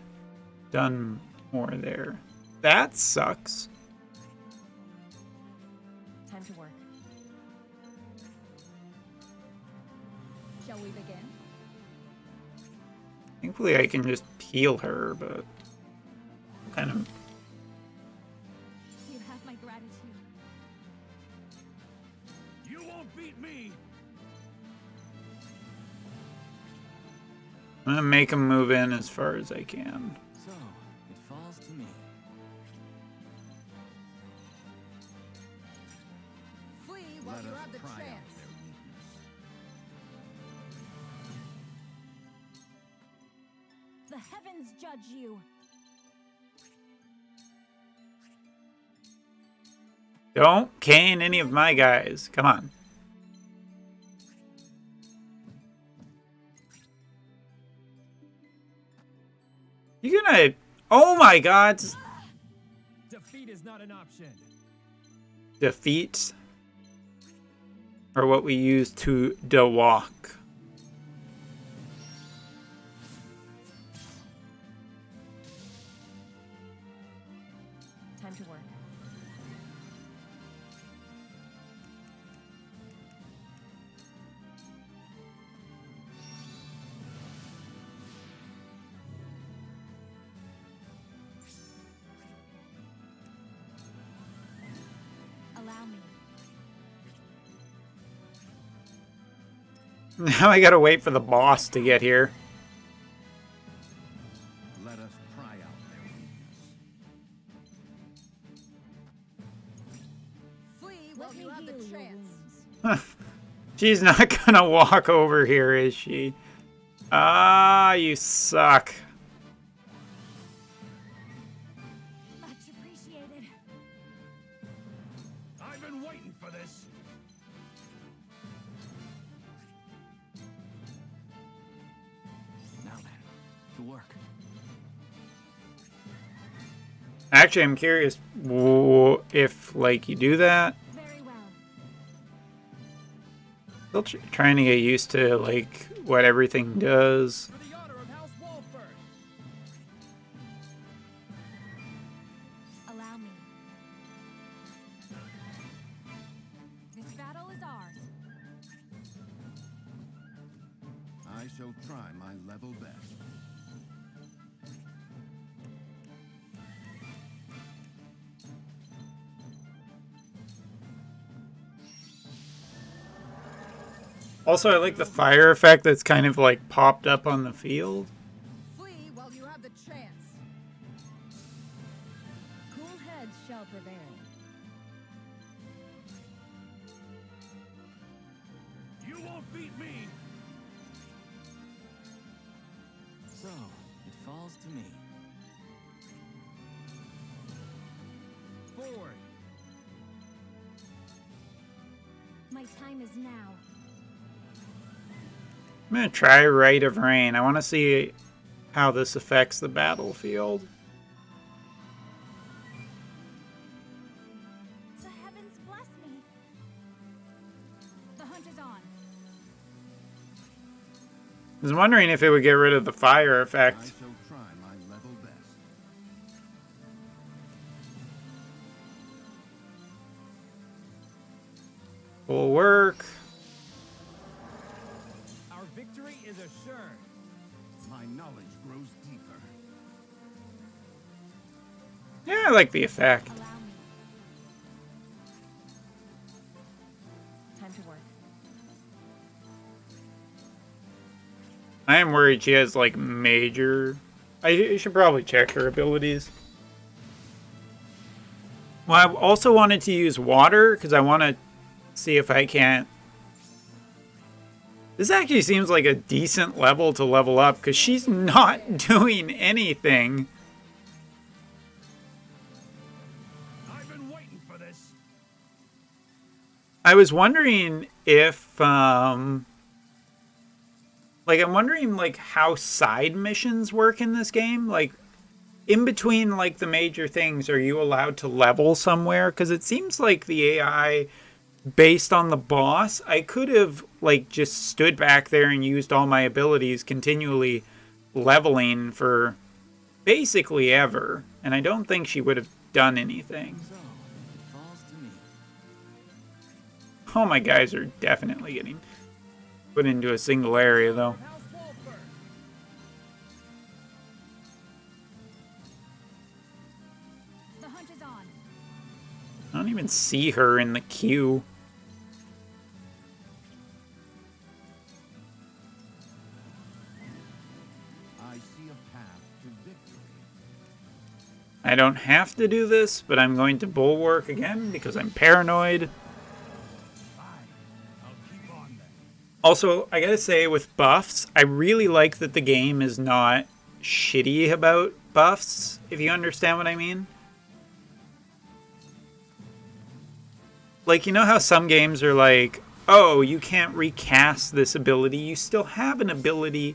done more there. That sucks. Time to work. Shall we begin? Thankfully I can just heal her, but... kind of... You have my gratitude. You won't beat me. I'm gonna make him move in as far as I can. So, it falls to me. Flee while you have the chance. The heavens judge you. Don't cane any of my guys. Come on. You gonna... Oh my god! Defeat is not an option. Defeat are what we use to walk. Time to work. Allow me. Now I gotta wait for the boss to get here. Let us pry out their weakness. Flee while you have the Heal your chance. wounds. She's not gonna walk over here, is she? Ah, you suck. Much appreciated. I've been waiting for this. Now then, to work. Actually, I'm curious if, like, you do that. Very well. Still trying to get used to, like, what everything does. For the honor of House Wolford. Allow me. This battle is ours. I shall try my level best. Also, I like the fire effect that's kind of, like, popped up on the field. Flee while you have the chance. Cool heads shall prevail. You won't beat me. So, it falls to me. Forward. My time is now. I'm gonna try Rite of Rain. I want to see how this affects the battlefield. The heavens bless me. The hunt is on. I was wondering if it would get rid of the fire I effect. shall try my level best. Will work. Our victory is assured. My knowledge grows deeper. Yeah, I like the effect. Allow me. Time to work. I am worried she has like major. I should probably check her abilities. Well, I also wanted to use water because I want to see if I can't. This actually seems like a decent level to level up because she's not doing anything. I've been waiting for this. I was wondering if, I'm wondering, like, how side missions work in this game. Like, in between, like, the major things, are you allowed to level somewhere? Because it seems like the AI, based on the boss, I could have, like, just stood back there and used all my abilities, continually leveling for basically ever. And I don't think she would have done anything. So, it falls to me. Oh, my guys are definitely getting put into a single area, though. House Wolford. The hunt is on. I don't even see her in the queue. I see a path to victory. I don't have to do this, but I'm going to bulwark again because I'm paranoid. I'll keep on then. Also, I gotta say, with buffs, I really like that the game is not shitty about buffs, if you understand what I mean. Like, you know how some games are like, oh, you can't recast this ability, you still have an ability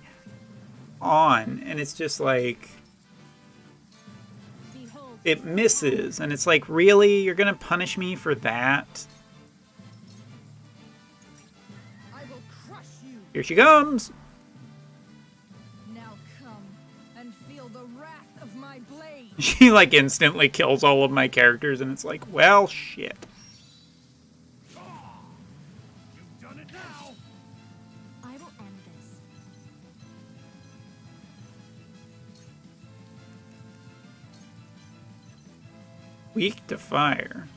on, and it's just like, Behold, it misses, and it's like, really? You're gonna punish me for that? I will crush you. Here she comes! Now come and feel the wrath of my blade. She, like, instantly kills all of my characters, and it's like, well, shit. You've done it now. I will end this. Weak to fire.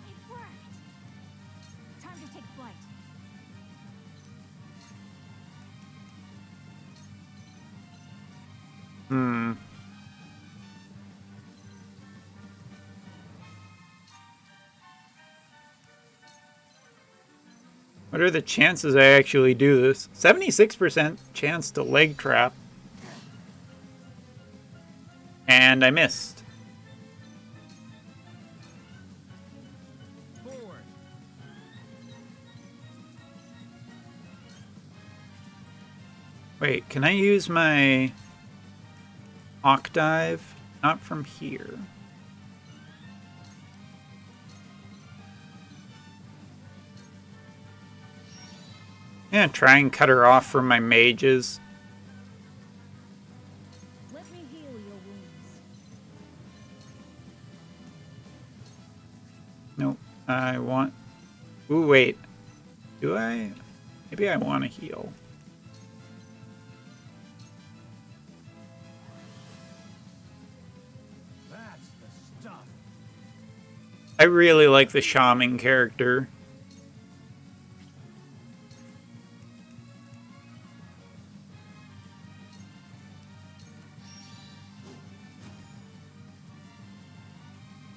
It worked. Time to take flight. Hmm. What are the chances I actually do this? 76% chance to leg trap. And I missed. Forward. Wait, can I use my Hawk Dive? Not from here. Yeah, try and cut her off from my mages. Let me heal your wounds. Nope. I want... Ooh, wait. Do I? Maybe I want to heal. That's the stuff. I really like the shaman character.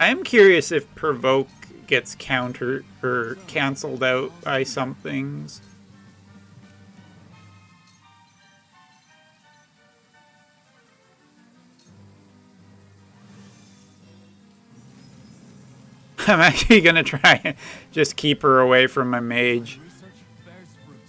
I am curious if Provoke gets countered or canceled out by some things. I'm actually gonna try and just keep her away from my mage. Research bears fruit.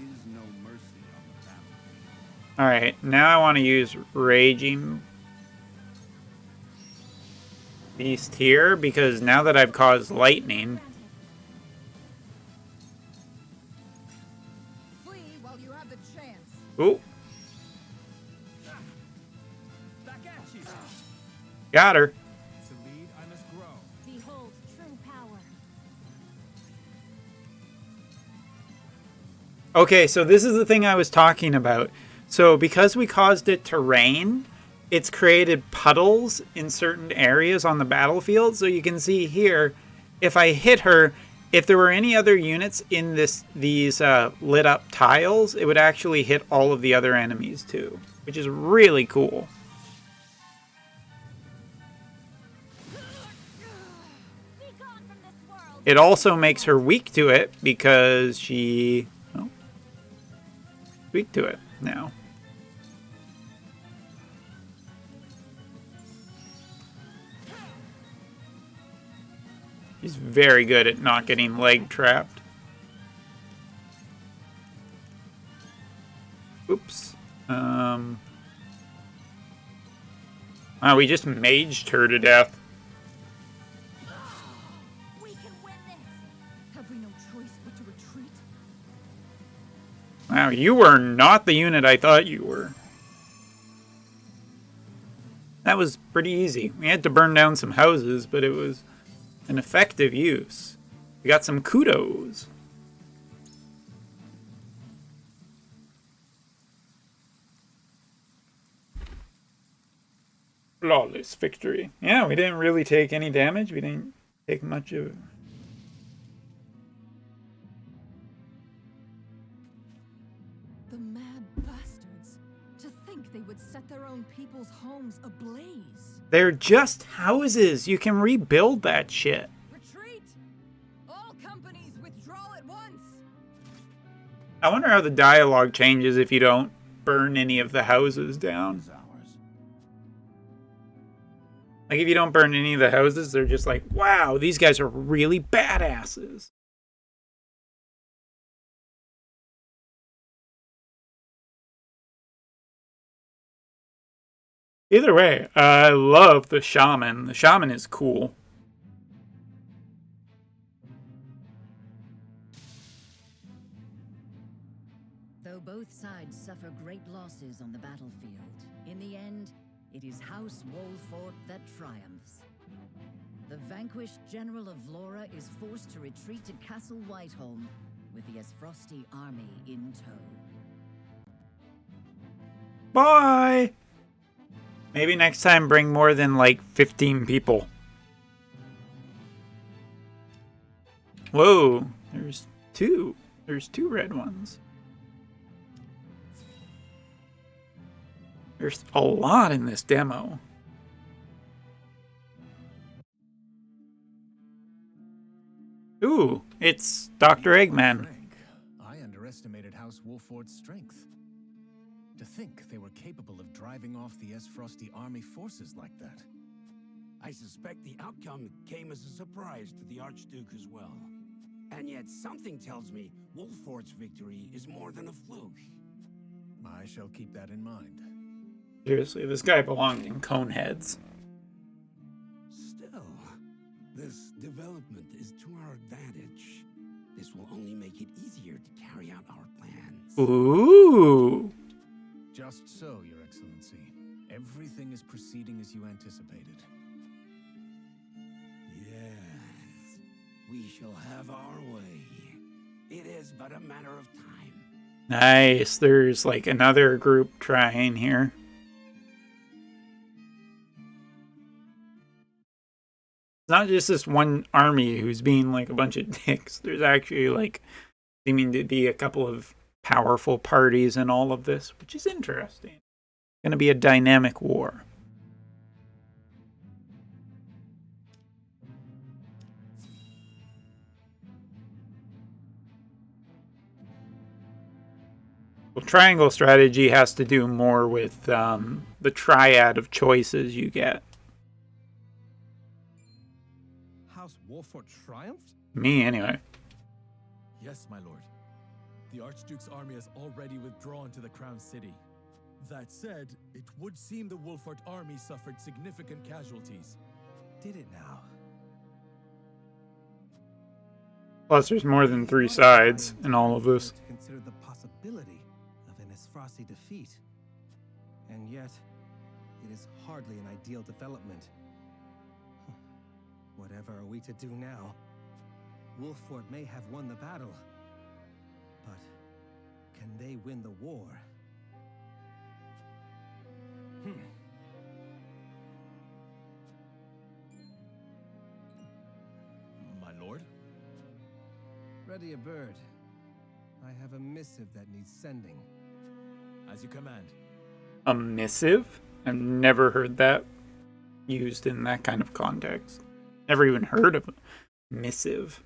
is no mercy on the battlefield. Alright, now I want to use Raging Beast here, because now that I've caused lightning... Flee while you have the chance. Ooh. Back at you. Got her. To lead, I must grow. Behold true power. Okay, so this is the thing I was talking about. So because we caused it to rain, it's created puddles in certain areas on the battlefield. So you can see here, if I hit her, if there were any other units in these lit up tiles, it would actually hit all of the other enemies too, which is really cool. It also makes her weak to it because she... Oh, weak to it now. He's very good at not getting leg trapped. Oops. Wow, we just maged her to death. We can win this. Have we no choice but to retreat? Wow, you were not the unit I thought you were. That was pretty easy. We had to burn down some houses, but it was an effective use. We got some kudos. Flawless victory. Yeah, we didn't really take any damage. We didn't take much of... The mad bastards. To think they would set their own people's homes ablaze. They're just houses. You can rebuild that shit. Retreat! All companies withdraw at once! I wonder how the dialogue changes if you don't burn any of the houses down. Like, if you don't burn any of the houses, they're just like, wow, these guys are really badasses. Either way, I love the shaman. The shaman is cool. Though both sides suffer great losses on the battlefield, in the end, it is House Wolfort that triumphs. The vanquished General of Vlora is forced to retreat to Castle Whiteholm with the Esfrosti army in tow. Bye! Maybe next time bring more than like 15 people. Whoa, there's two. There's two red ones. There's a lot in this demo. Ooh, it's Dr. Eggman. I underestimated House Wolfort's strength. To think they were capable of driving off the Esfrosti army forces like that. I suspect the outcome came as a surprise to the Archduke as well. And yet something tells me Wolfort's victory is more than a fluke. I shall keep that in mind. Seriously, this guy belonged in Coneheads. Still, this development is to our advantage. This will only make it easier to carry out our plans. Ooh! Just so, Your Excellency. Everything is proceeding as you anticipated. Yes, we shall have our way. It is but a matter of time. Nice, there's like another group trying here. It's not just this one army who's being like a bunch of dicks. There's actually like seeming to be a couple of powerful parties in all of this, which is interesting. It's gonna be a dynamic war. Well, triangle strategy has to do more with the triad of choices you get. House Wolfort triumphed? Me, anyway. Yes, my lord. The Archduke's army has already withdrawn to the Crown City. That said, it would seem the Wolfort army suffered significant casualties. Did it now? Plus, there's more than 3 sides in all of this. To consider the possibility of an Esfrasi defeat. And yet, it is hardly an ideal development. Whatever are we to do now? Wolfort may have won the battle, but can they win the war? My lord? Ready a bird. I have a missive that needs sending. As you command. A missive? I've never heard that used in that kind of context. Never even heard of a missive.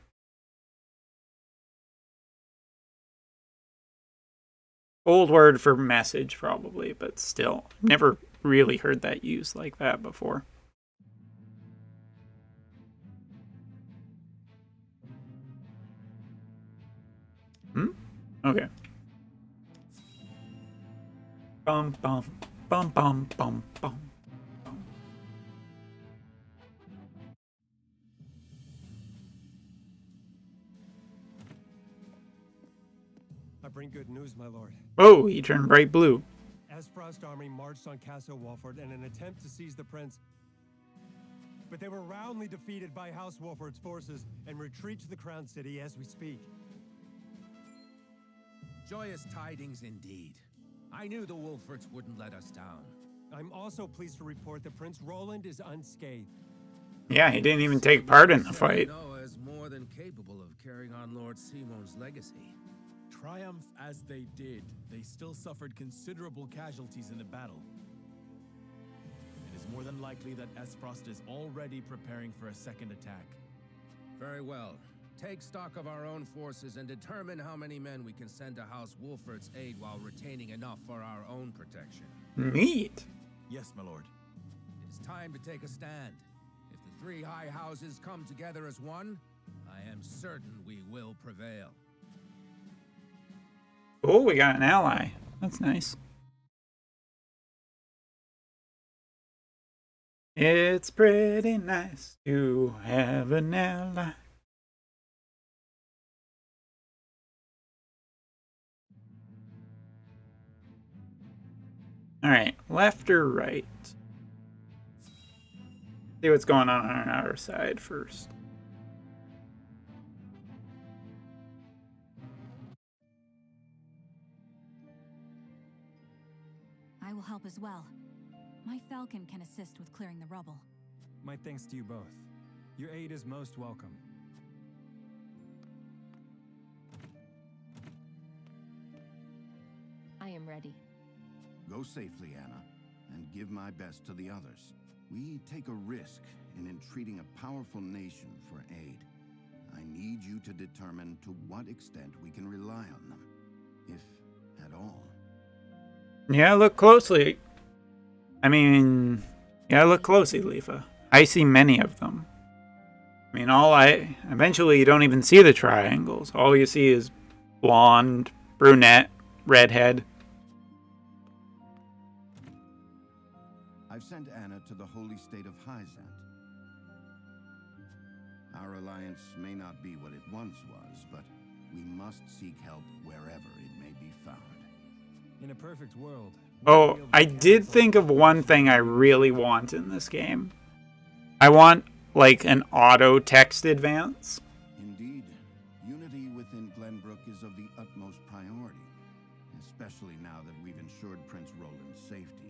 Old word for message, probably, but still. Never really heard that used like that before. Okay. Bum bum bum bum bum bum. I bring good news, my lord. Oh, he turned bright blue. Esfrost army marched on Castle Wolford in an attempt to seize the prince. But they were roundly defeated by House Wolford's forces and retreat to the Crown City as we speak. Joyous tidings indeed. I knew the Wolforts wouldn't let us down. I'm also pleased to report that Prince Roland is unscathed. Yeah, he didn't even take part in the fight. Noah is more than capable of carrying on Lord Simon's legacy. Triumph as they did, they still suffered considerable casualties in the battle. It is more than likely that Esfrost is already preparing for a second attack. Very well. Take stock of our own forces and determine how many men we can send to House Wolfort's aid while retaining enough for our own protection. Neat. Yes, my lord. It is time to take a stand. If the 3 high houses come together as one, I am certain we will prevail. Oh, we got an ally. That's nice. It's pretty nice to have an ally. Alright, left or right? See what's going on our side first. I will help as well. My falcon can assist with clearing the rubble. My thanks to you both. Your aid is most welcome. I am ready. Go safely, Anna, and give my best to the others. We take a risk in entreating a powerful nation for aid. I need you to determine to what extent we can rely on them, if at all. Yeah, look closely. I mean, yeah, look closely, Leafa. I see many of them. I mean, eventually you don't even see the triangles. All you see is blonde, brunette, redhead. I've sent Anna to the holy state of Hyzant. Our alliance may not be what it once was, but we must seek help wherever it may be found. In a perfect world. Oh, I did think of one thing I really want in this game. I want, like, an auto text advance. Indeed, unity within Glenbrook is of the utmost priority, especially now that we've ensured Prince Roland's safety.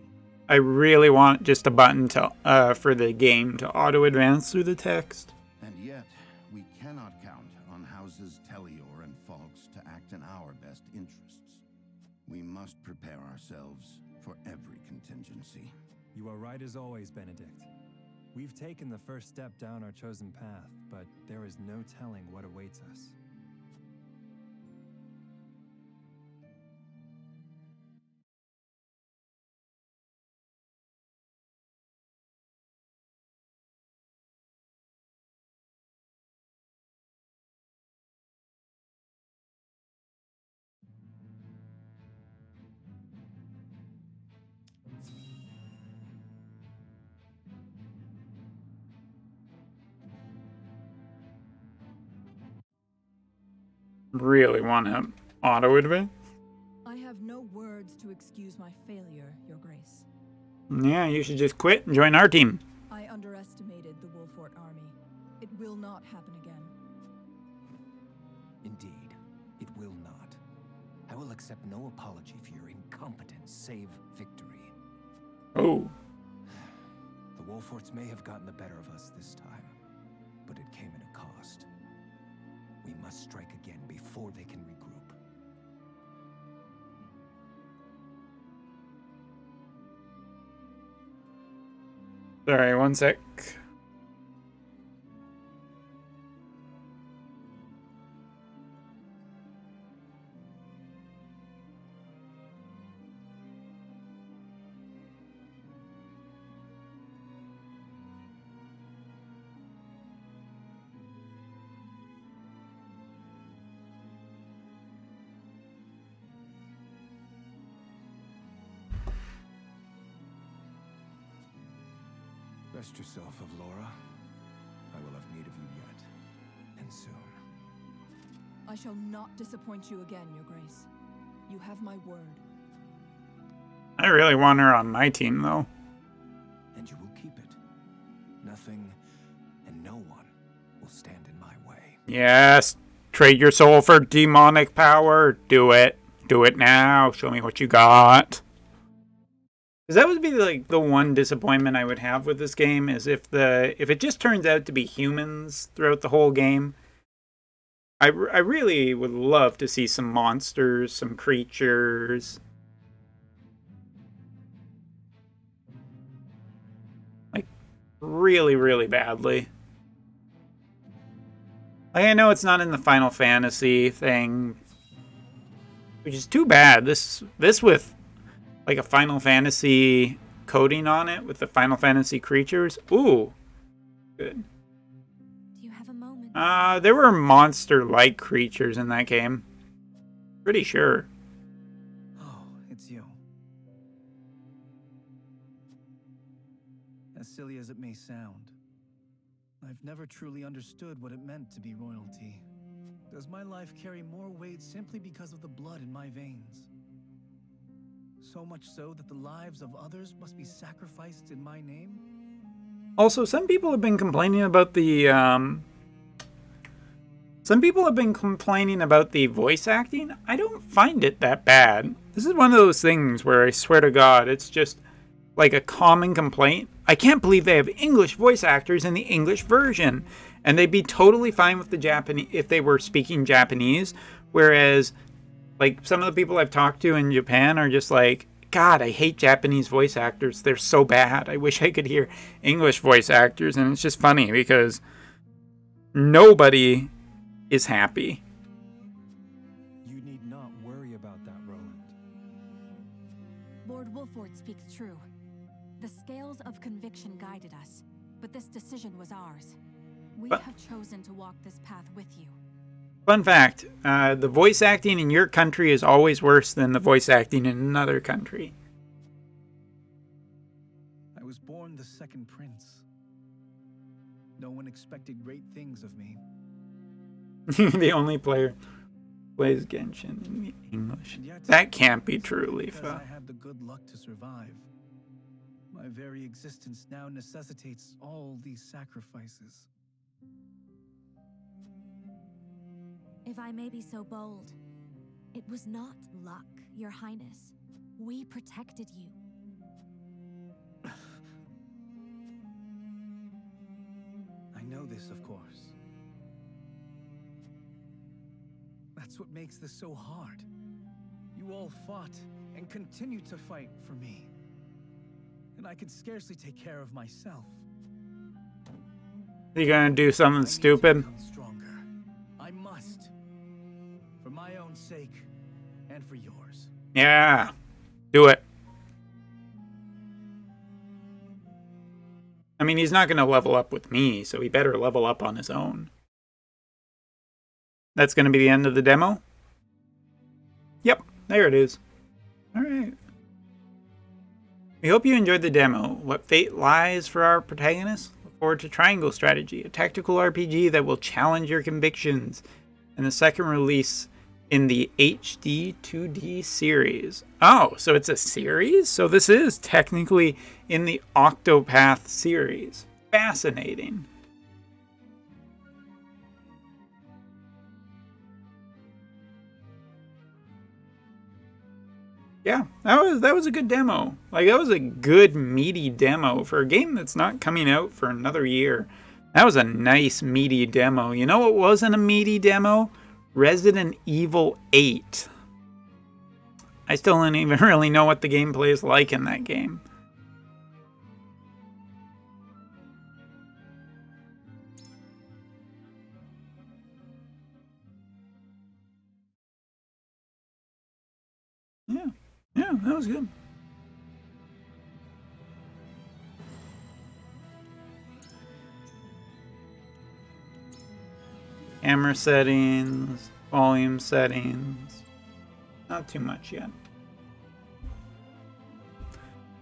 I really want just a button to for the game to auto advance through the text. And yet, we cannot count on houses Tellior and Falks to act in our best interests. We must prepare ourselves for every contingency. You are right as always, Benedict. We've taken the first step down our chosen path, but there is no telling what awaits us. really want to auto-advance. I have no words to excuse my failure, Your Grace. Yeah, you should just quit and join our team. I underestimated the Wolfort army. It will not happen again. Indeed, it will not. I will accept no apology for your incompetence, save victory. Oh. The Wolforts may have gotten the better of us this time, but it came at a cost. We must strike again before they can regroup. Sorry, one sec. Rest yourself, Avlora. I will have need of you yet, and soon. I shall not disappoint you again, Your Grace. You have my word. I really want her on my team, though. And you will keep it. Nothing and no one will stand in my way. Yes! Trade your soul for demonic power. Do it. Do it now. Show me what you got. Because that would be like the one disappointment I would have with this game is if it just turns out to be humans throughout the whole game. I really would love to see some monsters, some creatures. Like, really, really badly. Like, I know it's not in the Final Fantasy thing, which is too bad. This with like a Final Fantasy coating on it with the Final Fantasy creatures. Ooh, good. Do you have a moment? There were monster-like creatures in that game. Pretty sure. Oh, it's you. As silly as it may sound, I've never truly understood what it meant to be royalty. Does my life carry more weight simply because of the blood in my veins? So much so that the lives of others must be sacrificed in my name? Also, some people have been complaining about the, voice acting. I don't find it that bad. This is one of those things where I swear to God, it's just like a common complaint. I can't believe they have English voice actors in the English version. And they'd be totally fine with the Japanese if they were speaking Japanese. Whereas, like, some of the people I've talked to in Japan are just like, God, I hate Japanese voice actors. They're so bad. I wish I could hear English voice actors. And it's just funny because nobody is happy. You need not worry about that, Roland. Lord Wolford speaks true. The scales of conviction guided us, but this decision was ours. We have chosen to walk this path with you. Fun fact, the voice acting in your country is always worse than the voice acting in another country. I was born the second prince. No one expected great things of me. The only player who plays Genshin in English. That can't be true, Because Leafa. I had the good luck to survive. My very existence now necessitates all these sacrifices. If I may be so bold, it was not luck, Your Highness. We protected you. I know this, of course. That's what makes this so hard. You all fought and continue to fight for me. And I can scarcely take care of myself. You gonna do something stupid? Stronger. I must. For my own sake and for yours. Yeah, do it. I mean, he's not gonna level up with me, so he better level up on his own. That's gonna be the end of the demo? Yep, there it is. Alright. We hope you enjoyed the demo. What fate lies for our protagonist? Look forward to Triangle Strategy, a tactical RPG that will challenge your convictions. and the second release in the HD 2D series. Oh, so it's a series? So this is technically in the Octopath series. Fascinating. Yeah, that was a good demo. Like, that was a good meaty demo for a game that's not coming out for another year. That was a nice meaty demo. You know what wasn't a meaty demo? Resident Evil 8. I still don't even really know what the gameplay is like in that game. Yeah, that was good. Camera settings, volume settings. Not too much yet.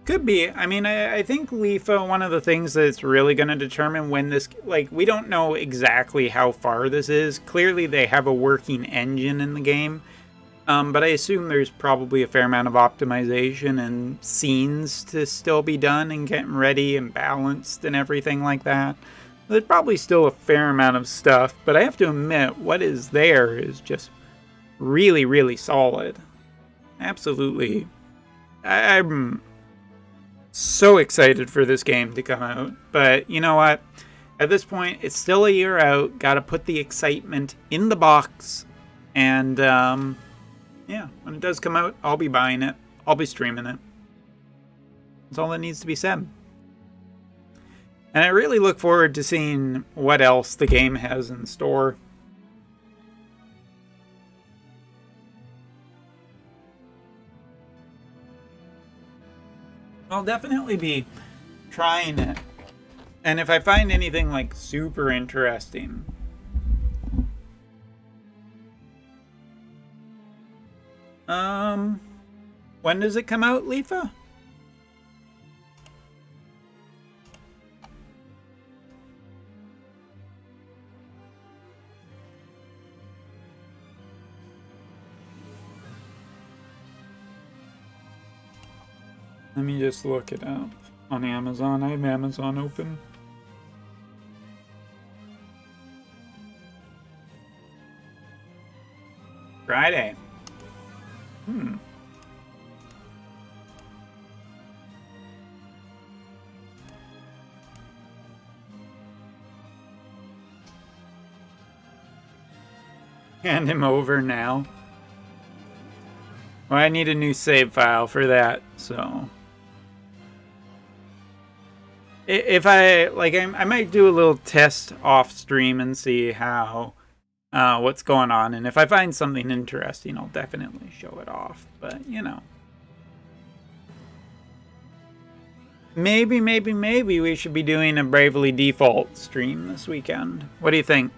Could be. I mean, I think LIFA, one of the things that's really going to determine when this, like, we don't know exactly how far this is. Clearly they have a working engine in the game. But I assume there's probably a fair amount of optimization and scenes to still be done and getting ready and balanced and everything like that. There's probably still a fair amount of stuff, but I have to admit, what is there is just really, really solid. Absolutely. I'm so excited for this game to come out, but you know what? At this point, it's still a year out. Gotta put the excitement in the box, and yeah, when it does come out, I'll be buying it. I'll be streaming it. That's all that needs to be said. And I really look forward to seeing what else the game has in store. I'll definitely be trying it. And if I find anything like super interesting, when does it come out, LIFA? Let me just look it up on Amazon. I have Amazon open. Friday. Hand him over now. Well, I need a new save file for that, so if I like, I might do a little test off stream and see how what's going on, and if I find something interesting, I'll definitely show it off. But you know, maybe we should be doing a Bravely Default stream this weekend. What do you think?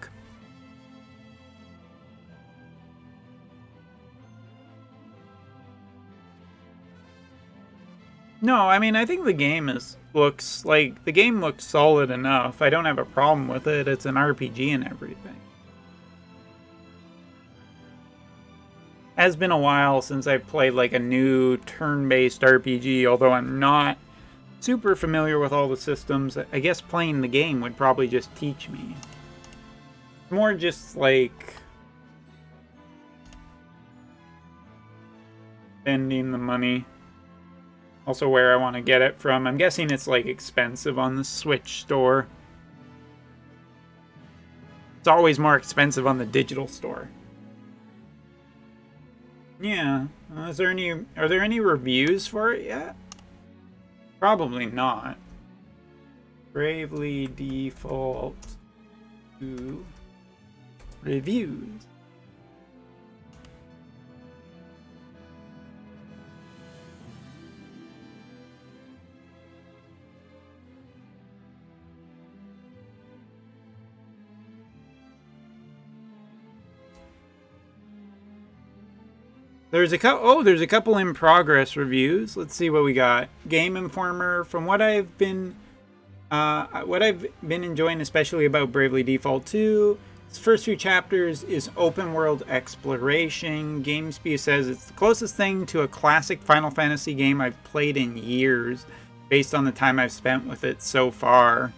No, I mean, I think the game looks solid enough. I don't have a problem with it. It's an RPG and everything. Has been a while since I played like a new turn-based RPG, although I'm not super familiar with all the systems. I guess playing the game would probably just teach me. More just like spending the money. Also where I want to get it from. I'm guessing it's like expensive on the Switch store. It's always more expensive on the digital store. Yeah. Are there any reviews for it yet? Probably not. Bravely Default 2 reviews. There's a couple in progress reviews. Let's see what we got. Game Informer. From what I've been enjoying, especially about Bravely Default 2, Its first few chapters is open world exploration. GameSpew says it's the closest thing to a classic Final Fantasy game I've played in years, based on the time I've spent with it so far.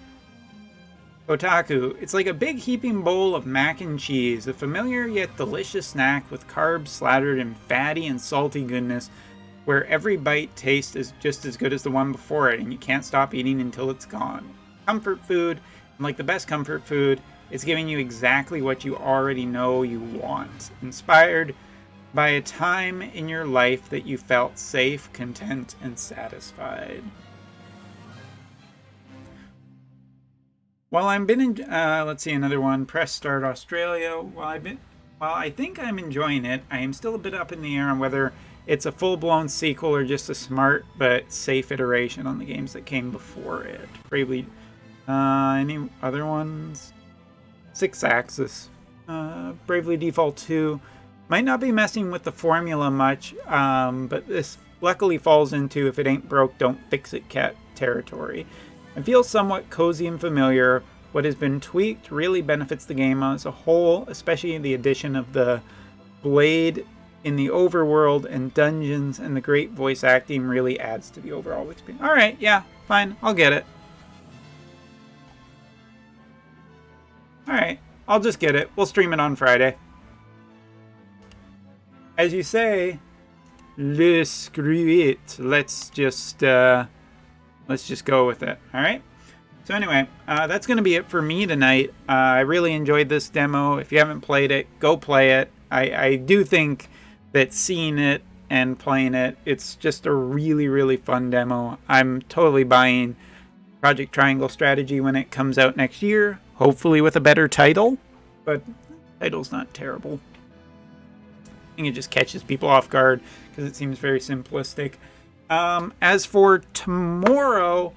Otaku, it's like a big heaping bowl of mac and cheese, a familiar yet delicious snack with carbs slattered in fatty and salty goodness, where every bite tastes is just as good as the one before it, and you can't stop eating until it's gone. Comfort food, and like the best comfort food, it's giving you exactly what you already know you want. Inspired by a time in your life that you felt safe, content, and satisfied. While I've been in, let's see, another one, Press Start Australia. While I think I'm enjoying it, I am still a bit up in the air on whether it's a full-blown sequel or just a smart but safe iteration on the games that came before it. Bravely, any other ones? Six Axis, Bravely Default 2. Might not be messing with the formula much, but this luckily falls into if it ain't broke, don't fix it cat territory. It feels somewhat cozy and familiar. What has been tweaked really benefits the game as a whole, especially the addition of the blade in the overworld and dungeons, and the great voice acting really adds to the overall experience. Alright, yeah, fine, I'll get it. Alright, I'll just get it. We'll stream it on Friday. As you say, le screw it. Let's just go with it. Alright? So anyway, that's going to be it for me tonight. I really enjoyed this demo. If you haven't played it, go play it. I do think that seeing it and playing it, it's just a really, really fun demo. I'm totally buying Project Triangle Strategy when it comes out next year. Hopefully with a better title. But the title's not terrible. I think it just catches people off guard because it seems very simplistic. As for tomorrow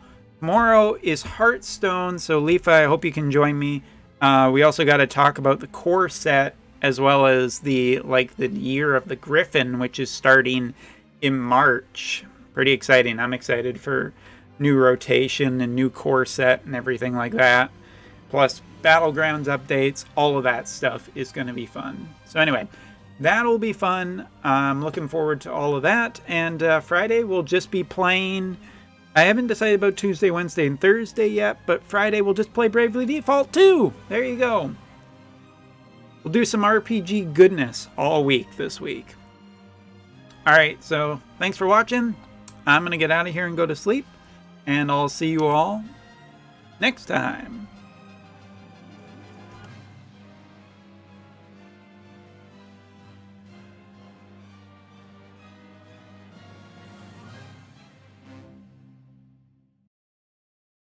is Hearthstone. So Leafa, I hope you can join me. We also got to talk about the core set, as well as the Year of the Griffin, which is starting in March. Pretty exciting. I'm excited for new rotation and new core set and everything like that. Plus Battlegrounds updates, all of that stuff is going to be fun. So anyway, that'll be fun. I'm looking forward to all of that. And Friday we'll just be playing... I haven't decided about Tuesday, Wednesday, and Thursday yet, but Friday we'll just play Bravely Default 2. There you go. We'll do some RPG goodness all week this week. Alright, so thanks for watching. I'm going to get out of here and go to sleep. And I'll see you all next time.